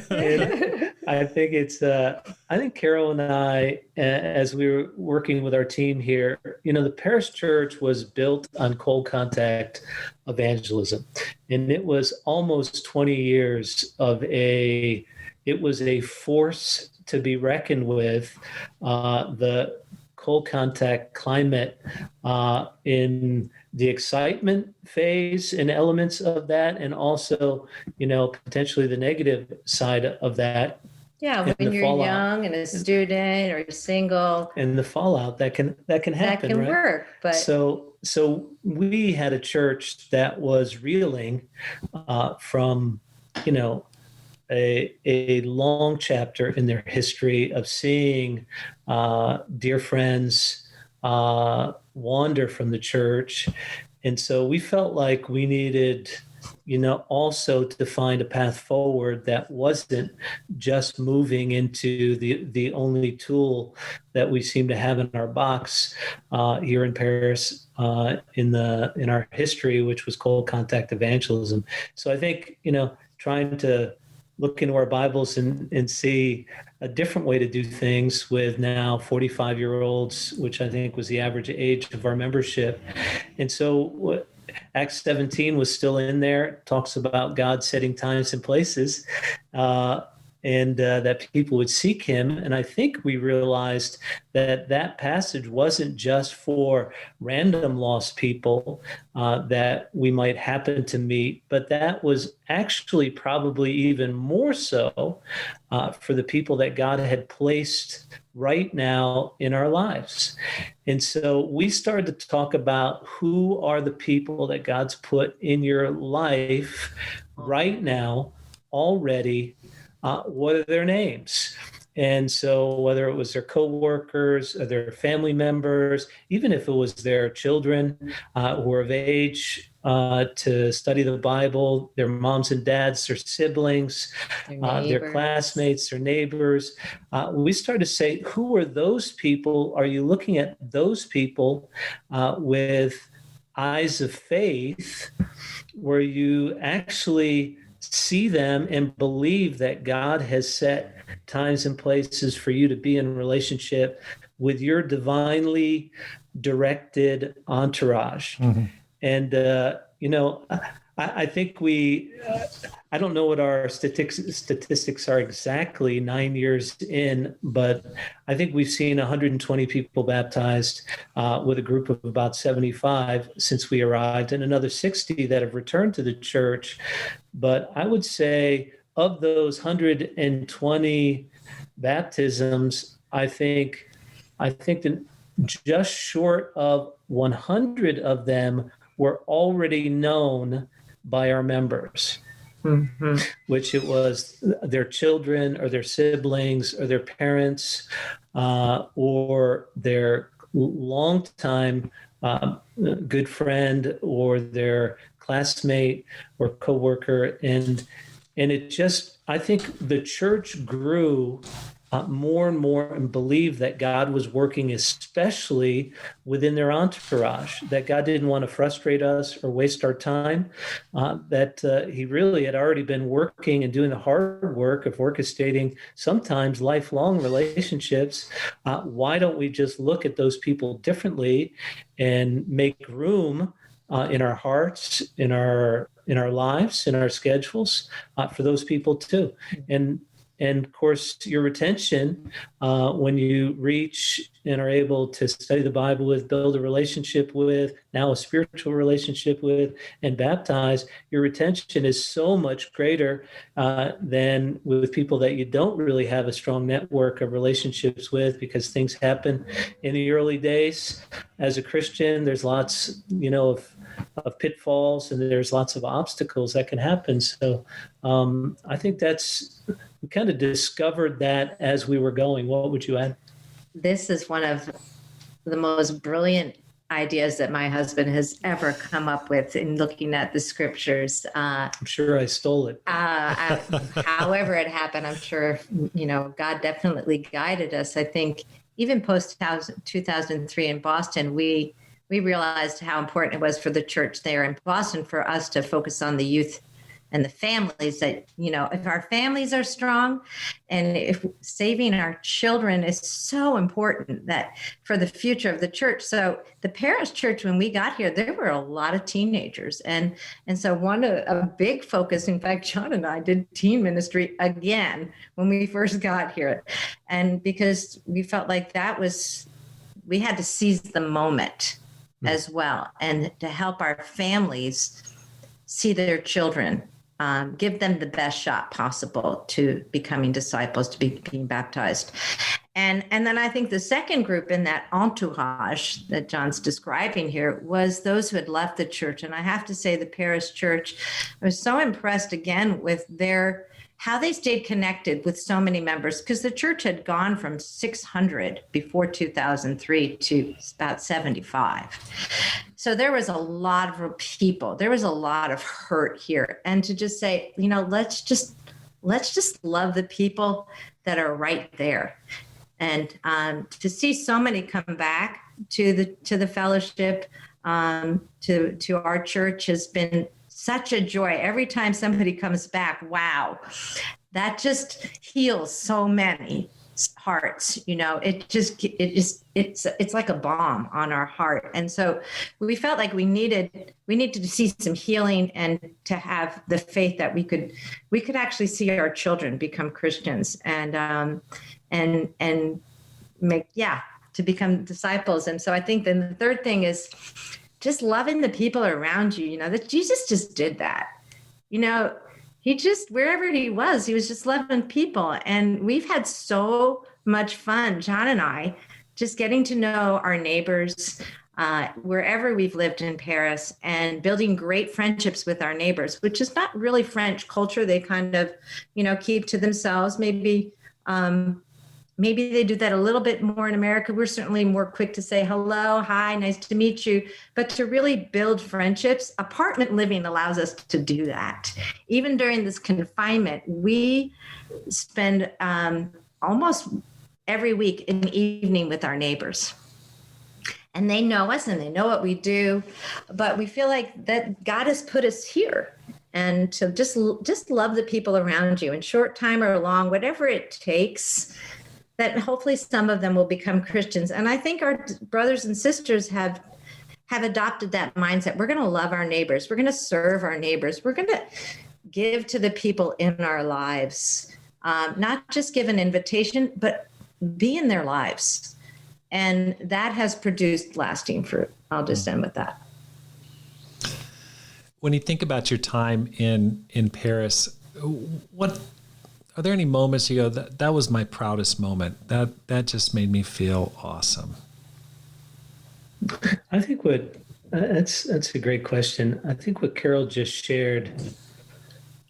And I think Carol and I, as we were working with our team here, the Paris church was built on cold contact evangelism. And it was almost 20 years it was a force to be reckoned with. The cold contact climate in the excitement phase and elements of that, and also, potentially the negative side of that. Yeah, when you're young and a student or single, and the fallout that can happen. That can work, but so we had a church that was reeling from, a long chapter in their history of seeing dear friends wander from the church. And so we felt like we needed, also to find a path forward that wasn't just moving into the only tool that we seem to have in our box here in Paris in our history, which was cold contact evangelism. So I think, trying to look into our Bibles and see a different way to do things with now 45-year-olds, which I think was the average age of our membership. And so Acts 17 was still in there. It talks about God setting times and places, and that people would seek him. And I think we realized that passage wasn't just for random lost people that we might happen to meet, but that was actually probably even more so for the people that God had placed right now in our lives. And so we started to talk about who are the people that God's put in your life right now already. What are their names? And so whether it was their coworkers or their family members, even if it was their children who were of age to study the Bible, their moms and dads, their siblings, their classmates, their neighbors, we started to say, who are those people? Are you looking at those people with eyes of faith, where you actually see them and believe that God has set times and places for you to be in relationship with your divinely directed entourage? Mm-hmm. And, I think I don't know what our statistics are exactly 9 years in, but I think we've seen 120 people baptized with a group of about 75 since we arrived, and another 60 that have returned to the church. But I would say of those 120 baptisms, I think that just short of 100 of them were already known by our members, which it was their children or their siblings or their parents or their longtime good friend or their classmate or coworker. And it just, I think the church grew more and more and believed that God was working, especially within their entourage, that God didn't want to frustrate us or waste our time, that he really had already been working and doing the hard work of orchestrating sometimes lifelong relationships. Why don't we just look at those people differently and make room in our hearts, in our lives, in our schedules for those people too? And of course, your retention, when you reach and are able to study the Bible with, build a relationship with, now a spiritual relationship with, and baptize, your retention is so much greater than with people that you don't really have a strong network of relationships with, because things happen in the early days. As a Christian, there's lots, of pitfalls, and there's lots of obstacles that can happen. So I think we kind of discovered that as we were going. What would you add? This is one of the most brilliant ideas that my husband has ever come up with in looking at the scriptures. I'm sure I stole it. However it happened, I'm sure, God definitely guided us. I think even post 2003 in Boston, we realized how important it was for the church there in Boston for us to focus on the youth and the families, that, if our families are strong and if saving our children is so important that for the future of the church. So the parish church, when we got here, there were a lot of teenagers. And so a big focus, in fact, John and I did teen ministry again when we first got here. And because we felt like we had to seize the moment as well, and to help our families see their children, give them the best shot possible to becoming disciples, to being baptized. And then I think the second group in that entourage that John's describing here was those who had left the church. And I have to say, the parish church, I was so impressed again with how they stayed connected with so many members, because the church had gone from 600 before 2003 to about 75. So there was a lot of people, there was a lot of hurt here. And to just say, let's just love the people that are right there. And to see so many come back to the fellowship, to our church has been such a joy. Every time somebody comes back, wow, that just heals so many hearts. It's like a balm on our heart. And so we felt like we needed to see some healing, and to have the faith that we could actually see our children become Christians and to become disciples. And so I think then the third thing is just loving the people around you, that Jesus just did that. He just, wherever he was just loving people. And we've had so much fun, John and I, just getting to know our neighbors wherever we've lived in Paris, and building great friendships with our neighbors, which is not really French culture. They kind of, keep to themselves. Maybe they do that a little bit more in America. We're certainly more quick to say hello, hi, nice to meet you. But to really build friendships, apartment living allows us to do that. Even during this confinement, we spend almost every week an evening with our neighbors. And they know us and they know what we do. But we feel like that God has put us here. And to just love the people around you, in short time or long, whatever it takes, that hopefully some of them will become Christians. And I think our brothers and sisters have have adopted that mindset. We're going to love our neighbors. We're going to serve our neighbors. We're going to give to the people in our lives, not just give an invitation, but be in their lives. And that has produced lasting fruit. I'll just end with that. When you think about your time in Paris, what are there any moments you go, that was my proudest moment? That just made me feel awesome. I think that's a great question. I think what Carol just shared,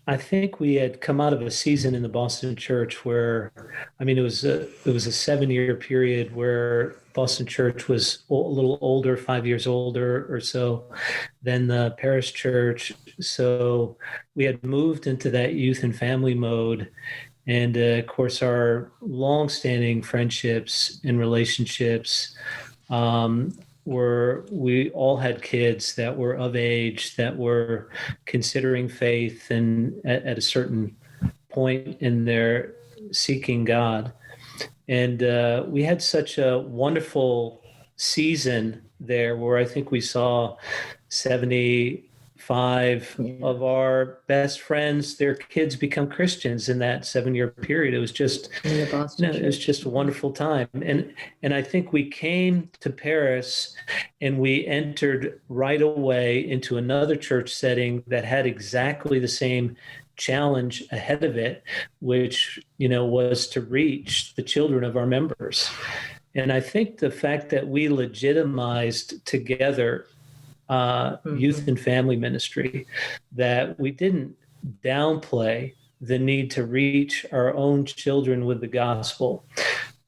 I think we had come out of a season in the Boston church where, it was a 7-year period where Boston church was a little older, 5 years older or so than the Paris church. So we had moved into that youth and family mode. And of course, our longstanding friendships and relationships were, we all had kids that were of age, that were considering faith and at a certain point in their seeking God. And we had such a wonderful season there where I think we saw 75 of our best friends, their kids become Christians in that 7-year period. It was just, it was just a wonderful time. And I think we came to Paris and we entered right away into another church setting that had exactly the same challenge ahead of it, which, was to reach the children of our members. And I think the fact that we legitimized together youth and family ministry, that we didn't downplay the need to reach our own children with the gospel.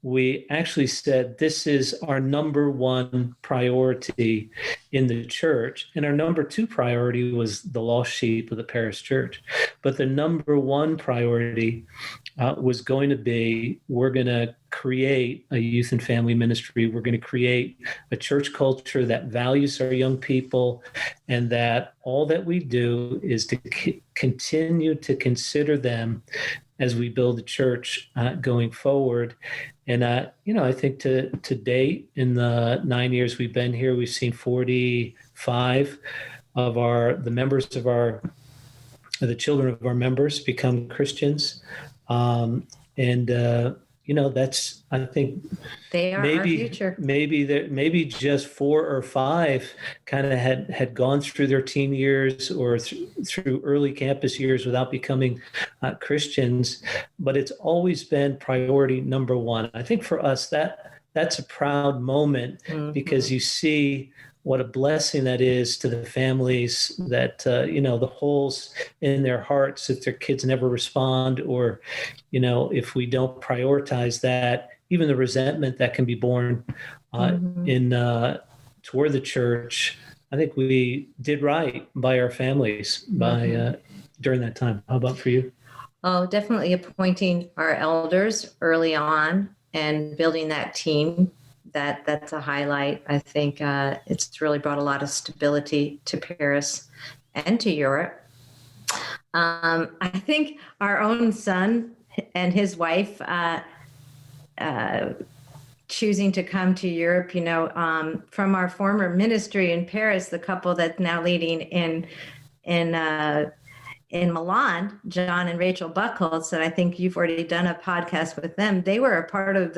We actually said this is our number one priority in the church. And our number two priority was the lost sheep of the Paris church. But the number one priority was going to be, we're going to create a youth and family ministry. We're going to create a church culture that values our young people, and that all that we do is to continue to consider them as we build the church going forward. And, I think to date, in the 9 years we've been here, we've seen 45 of the children of our members become Christians. That's, I think, they are our future. Maybe just 4 or 5 kind of had gone through their teen years or through early campus years without becoming Christians, but it's always been priority number one. I think for us that's a proud moment, because you see what a blessing that is to the families, that, the holes in their hearts if their kids never respond, or, if we don't prioritize that, even the resentment that can be born toward the church. I think we did right by our families during that time. How about for you? Oh, definitely appointing our elders early on and building that team. That's a highlight. I think it's really brought a lot of stability to Paris and to Europe. I think our own son and his wife choosing to come to Europe, from our former ministry in Paris, the couple that's now leading in Milan, John and Rachel Buckholz, and I think you've already done a podcast with them. They were a part of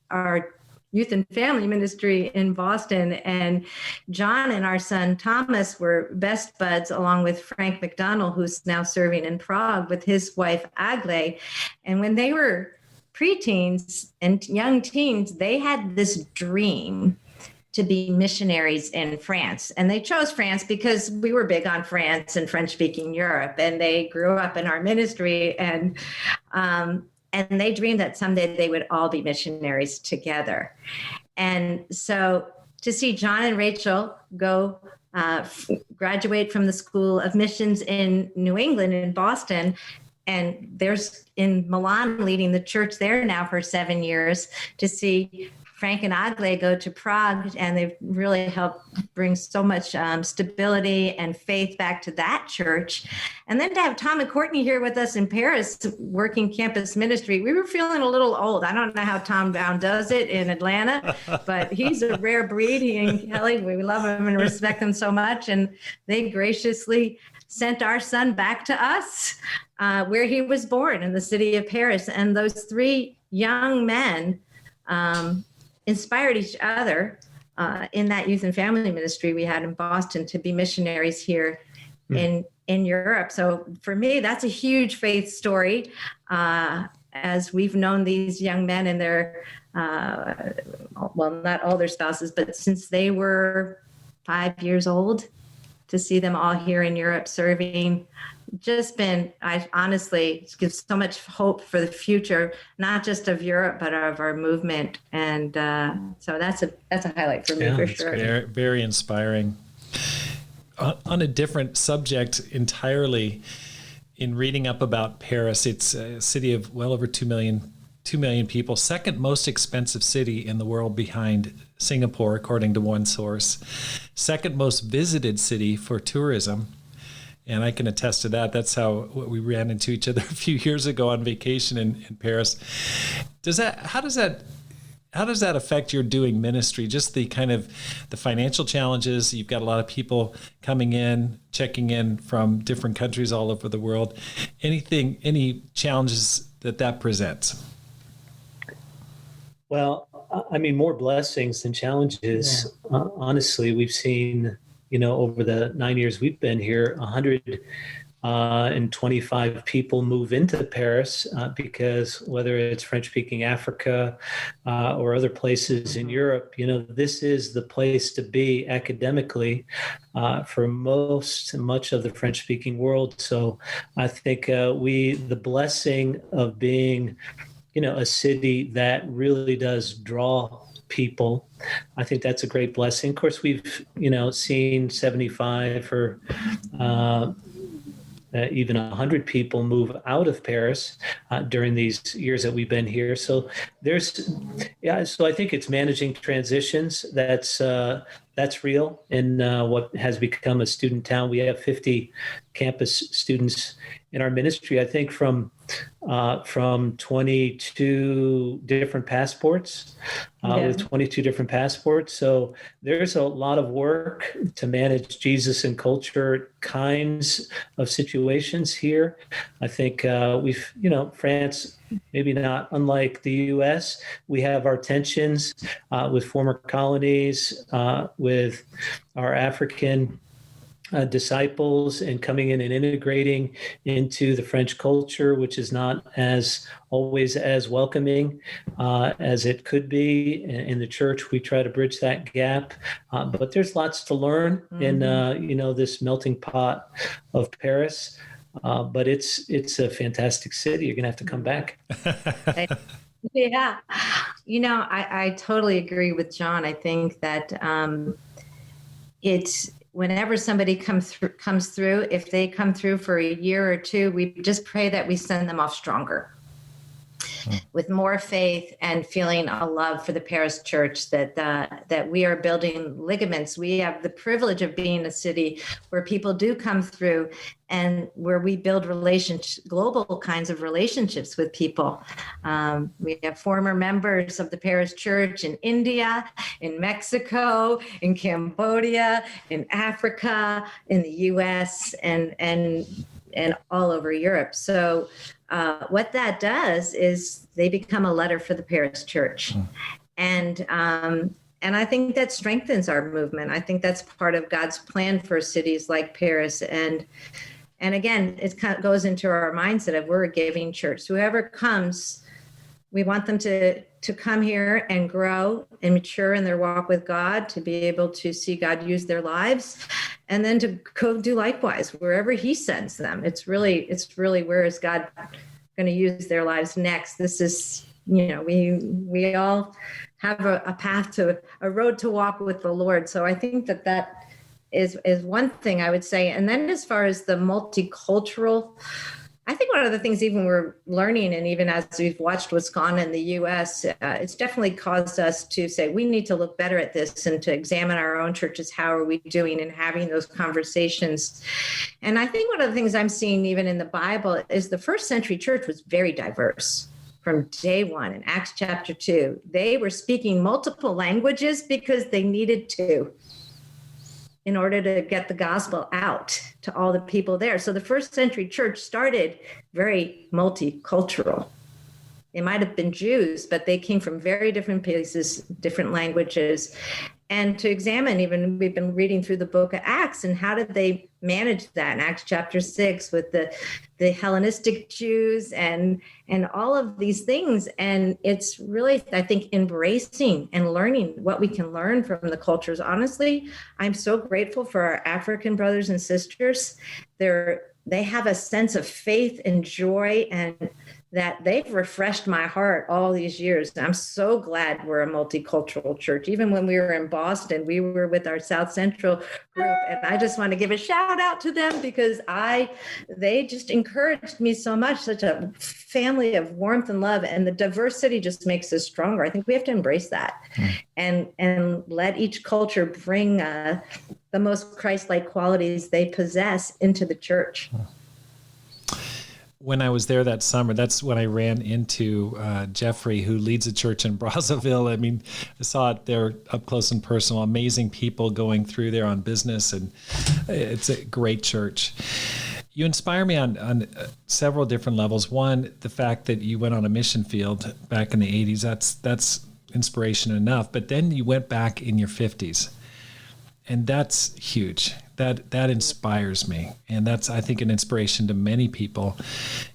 our youth and family ministry in Boston. And John and our son Thomas were best buds, along with Frank McDonald, who's now serving in Prague with his wife Agle. And when they were preteens and young teens, they had this dream to be missionaries in France. And they chose France because we were big on France and French-speaking Europe. And they grew up in our ministry, and they dreamed that someday they would all be missionaries together. And so to see John and Rachel go graduate from the School of Missions in New England, in Boston, and there's in Milan leading the church there now for 7 years, to see Frank and Agle go to Prague, and they've really helped bring so much stability and faith back to that church. And then to have Tom and Courtney here with us in Paris working campus ministry, we were feeling a little old. I don't know how Tom Brown does it in Atlanta, but he's a rare breed. He and Kelly, we love him and respect them so much. And they graciously sent our son back to us where he was born, in the city of Paris. And those three young men inspired each other in that youth and family ministry we had in Boston to be missionaries here in Europe. So for me, that's a huge faith story. As we've known these young men and their, well, not all their spouses, but since they were 5 years old, to see them all here in Europe serving, just been, I honestly gives so much hope for the future, not just of Europe, but of our movement. And so that's a highlight for me, for sure. Very, very inspiring. On a different subject entirely, in reading up about Paris, it's a city of well over 2 million people, second most expensive city in the world behind Singapore, according to one source, second most visited city for tourism. And I can attest to that. That's how we ran into each other a few years ago on vacation in Paris. How does that affect your doing ministry? Just the kind of the financial challenges. You've got a lot of people coming in, checking in from different countries all over the world. Any challenges that presents? Well, I mean, more blessings than challenges. Yeah. Honestly, we've seen, over the 9 years we've been here, 125 people move into Paris because whether it's French-speaking Africa or other places in Europe, this is the place to be academically for much of the French-speaking world. So I think the blessing of being, a city that really does draw people, I think that's a great blessing. Of course, we've, seen 75 or even 100 people move out of Paris during these years that we've been here. So so I think it's managing transitions. That's real in what has become a student town. We have 50 campus students in our ministry, I think from 22 different passports, with 22 different passports. So there's a lot of work to manage Jesus and culture kinds of situations here. I think we've, France, maybe not unlike the U.S., we have our tensions with former colonies, with our African disciples, and coming in and integrating into the French culture, which is not always as welcoming as it could be. In the church, we try to bridge that gap, but there's lots to learn in this melting pot of Paris. But it's a fantastic city. You're gonna have to come back. Yeah, I totally agree with John. I think that it's whenever somebody comes through, if they come through for a year or two, we just pray that we send them off stronger, with more faith and feeling a love for the Paris church, that we are building ligaments. We have the privilege of being a city where people do come through and where we build global kinds of relationships with people. We have former members of the Paris church in India, in Mexico, in Cambodia, in Africa, in the US, and all over Europe. So what that does is they become a letter for the Paris church. And I think that strengthens our movement. I think that's part of God's plan for cities like Paris. And again, it kind of goes into our mindset of we're a giving church. So whoever comes, we want them to come here and grow and mature in their walk with God, to be able to see God use their lives, and then to go do likewise wherever He sends them. It's really where is God going to use their lives next? This is, we all have a road to walk with the Lord. So I think that is one thing I would say. And then as far as the multicultural I think one of the things even we're learning, and even as we've watched what's gone on in the U.S., it's definitely caused us to say we need to look better at this and to examine our own churches. How are we doing and having those conversations? And I think one of the things I'm seeing even in the Bible is the first century church was very diverse. From day one in Acts chapter 2, they were speaking multiple languages because they needed to, in order to get the gospel out to all the people there. So the first century church started very multicultural. They might have been Jews, but they came from very different places, different languages. And to examine, even we've been reading through the book of Acts, and how did they manage that in Acts chapter 6 with the Hellenistic Jews and all of these things. And it's really, I think, embracing and learning what we can learn from the cultures. Honestly, I'm so grateful for our African brothers and sisters. They have a sense of faith and joy, and that they've refreshed my heart all these years. I'm so glad we're a multicultural church. Even when we were in Boston, we were with our South Central group, and I just want to give a shout out to them because they just encouraged me so much, such a family of warmth and love, and the diversity just makes us stronger. I think we have to embrace that and let each culture bring the most Christ-like qualities they possess into the church. When I was there that summer, that's when I ran into Jeffrey, who leads a church in Brazzaville. I mean, I saw it there up close and personal. Amazing people going through there on business, and it's a great church. You inspire me on several different levels. One, the fact that you went on a mission field back in the 80s, that's inspiration enough. But then you went back in your 50s, and that's huge. That inspires me. And that's, I think, an inspiration to many people.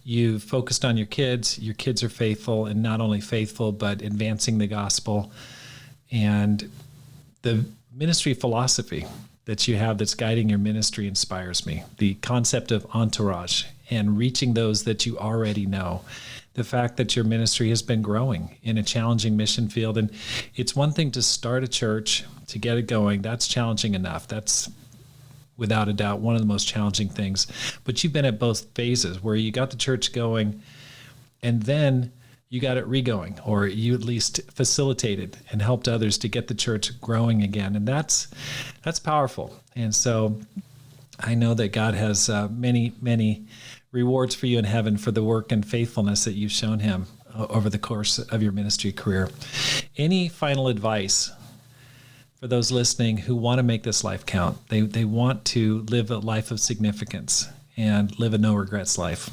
You focused on your kids. Your kids are faithful, and not only faithful, but advancing the gospel. And the ministry philosophy that you have that's guiding your ministry inspires me. The concept of entourage and reaching those that you already know. The fact that your ministry has been growing in a challenging mission field. And it's one thing to start a church, to get it going. That's challenging enough. That's without a doubt one of the most challenging things. But you've been at both phases where you got the church going and then you got it re-going, or you at least facilitated and helped others to get the church growing again. And that's powerful. And so I know that God has many, many rewards for you in heaven for the work and faithfulness that you've shown him over the course of your ministry career. Any final advice for those listening who want to make this life count? They want to live a life of significance and live a no regrets life.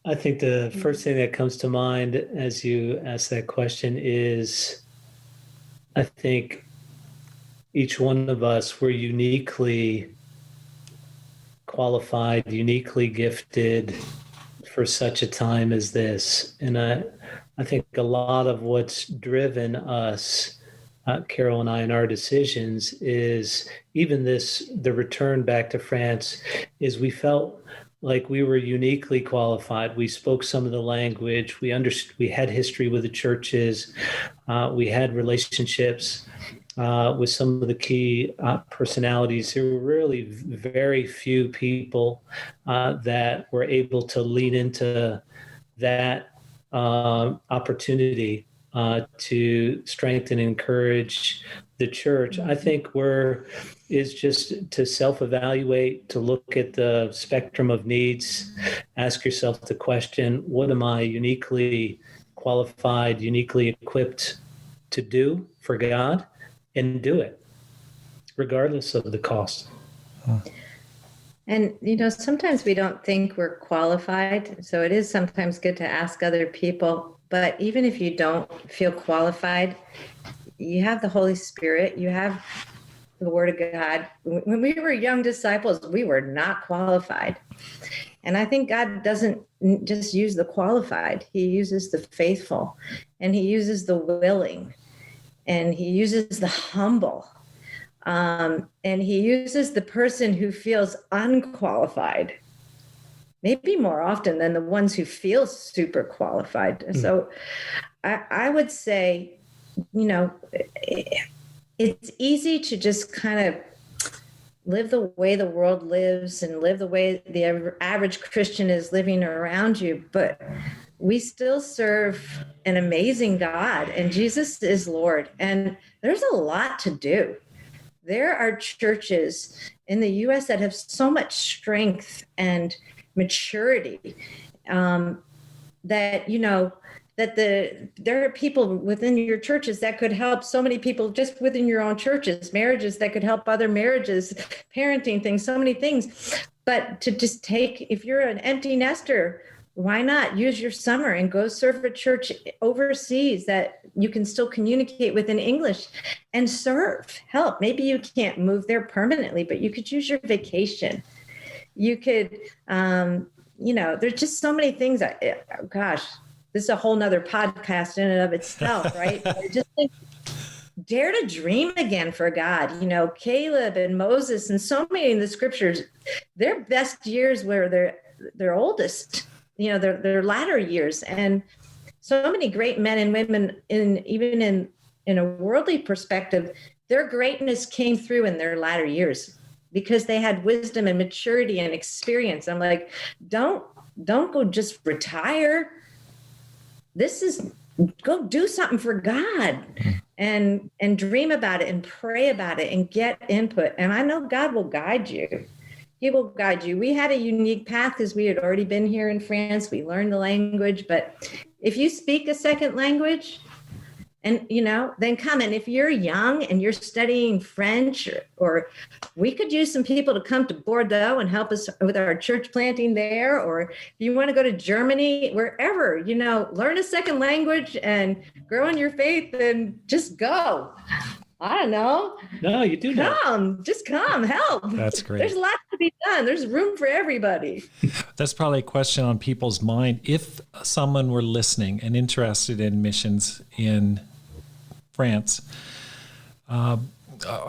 I think the first thing that comes to mind as you ask that question is, I think each one of us, we're uniquely qualified, uniquely gifted for such a time as this. And I think a lot of what's driven us, Carol and I, in our decisions is even the return back to France, is we felt like we were uniquely qualified. We spoke some of the language. We had history with the churches. We had relationships with some of the key personalities. There were really very few people that were able to lean into that opportunity to strengthen and encourage the church. I think is just to self-evaluate, to look at the spectrum of needs, ask yourself the question, what am I uniquely qualified, uniquely equipped to do for God, and do it, regardless of the cost. And, sometimes we don't think we're qualified. So it is sometimes good to ask other people. But even if you don't feel qualified, you have the Holy Spirit, you have the Word of God. When we were young disciples, we were not qualified. And I think God doesn't just use the qualified. He uses the faithful, and he uses the willing, and he uses the humble. And he uses the person who feels unqualified, maybe more often than the ones who feel super qualified. So I would say, it's easy to just kind of live the way the world lives and live the way the average Christian is living around you, but we still serve an amazing God, and Jesus is Lord. And there's a lot to do. There are churches in the U.S. that have so much strength and maturity, that, there are people within your churches that could help so many people just within your own churches, marriages that could help other marriages, parenting things, so many things. But to just if you're an empty nester, why not use your summer and go serve a church overseas that you can still communicate with in English and serve, help. Maybe you can't move there permanently, but you could use your vacation. You could, there's just so many things. Gosh, this is a whole nother podcast in and of itself, right? Just dare to dream again for God. Caleb and Moses and so many in the scriptures, their best years were their oldest, their latter years. And so many great men and women, even in a worldly perspective, their greatness came through in their latter years because they had wisdom and maturity and experience. I'm like, don't go just retire. Go do something for God and dream about it and pray about it and get input. And I know God will guide you. He will guide you. We had a unique path because we had already been here in France. We learned the language. But if you speak a second language, and, then come. And if you're young and you're studying French, or we could use some people to come to Bordeaux and help us with our church planting there. Or if you want to go to Germany, wherever, learn a second language and grow in your faith and just go. I don't know. No, you do know. Just come, help. That's great. There's lots to be done. There's room for everybody. That's probably a question on people's mind. If someone were listening and interested in missions in France, are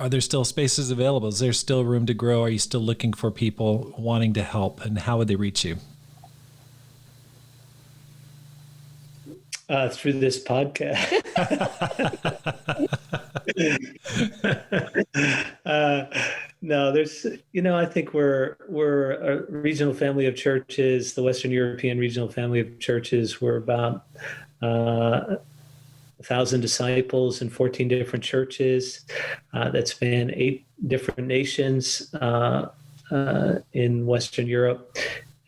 there still spaces available? Is there still room to grow? Are you still looking for people wanting to help? And how would they reach you? Through this podcast. No, there's, I think we're a regional family of churches, the Western European regional family of churches. We're about 1,000 disciples in 14 different churches that span 8 different nations in Western Europe.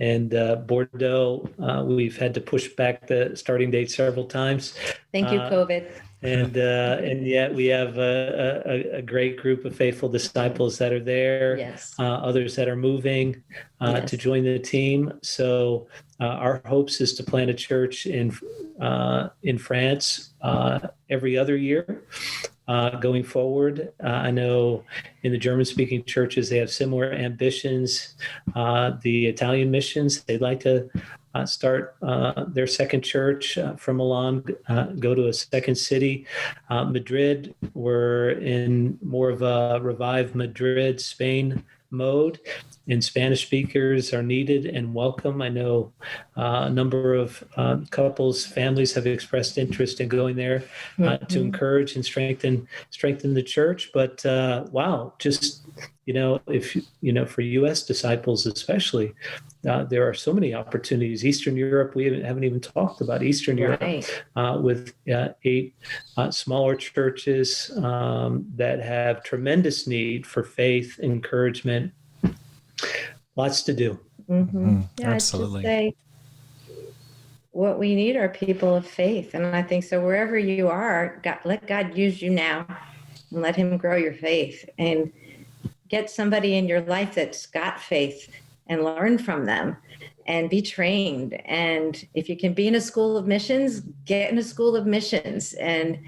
And Bordeaux, we've had to push back the starting date several times. Thank you, COVID. And yet we have a great group of faithful disciples that are there. Yes. Others that are moving to join the team. So our hopes is to plant a church in France every other year. Going forward, I know in the German-speaking churches, they have similar ambitions. The Italian missions, they'd like to start their second church from Milan, go to a second city. Madrid, we're in more of a Revive Madrid, Spain mode, and Spanish speakers are needed and welcome. I know a number of couples, families have expressed interest in going there to encourage and strengthen the church. But just if for U.S. disciples especially, there are so many opportunities. Eastern Europe, we haven't even talked about Eastern Europe, with 8 smaller churches that have tremendous need for faith, encouragement. Lots to do. Mm-hmm. Yeah, Absolutely. I'd just say what we need are people of faith. And I think so wherever you are, let God use you now and let him grow your faith, and get somebody in your life that's got faith and learn from them and be trained. And if you can be in a school of missions, get in a school of missions, and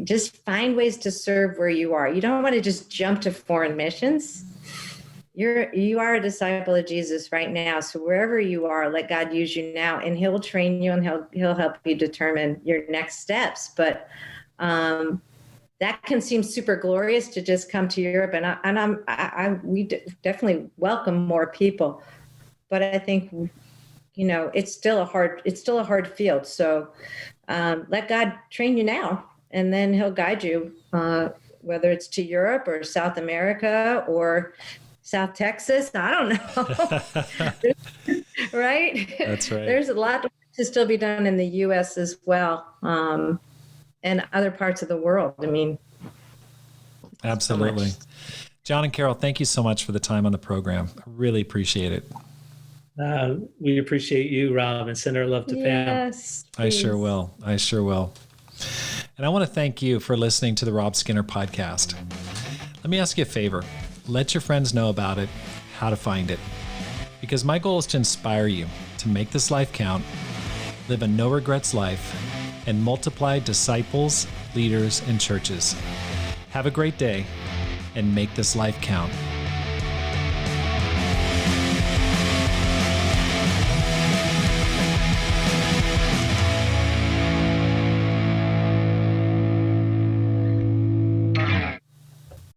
just find ways to serve where you are. You don't want to just jump to foreign missions. You are a disciple of Jesus right now. So wherever you are, let God use you now, and he'll train you and he'll help you determine your next steps. But that can seem super glorious to just come to Europe, and we definitely welcome more people. But I think, it's still a hard field. So let God train you now, and then he'll guide you whether it's to Europe or South America or South Texas. I don't know. Right? That's right. There's a lot to still be done in the U.S. as well, and other parts of the world. I mean, absolutely. So John and Carol, thank you so much for the time on the program. I really appreciate it. We appreciate you, Rob, and send our love to Pam. Yes, I sure will. I sure will. And I want to thank you for listening to the Rob Skinner podcast. Let me ask you a favor. Let your friends know about it, how to find it. Because my goal is to inspire you to make this life count, live a no regrets life, and multiply disciples, leaders, and churches. Have a great day and make this life count.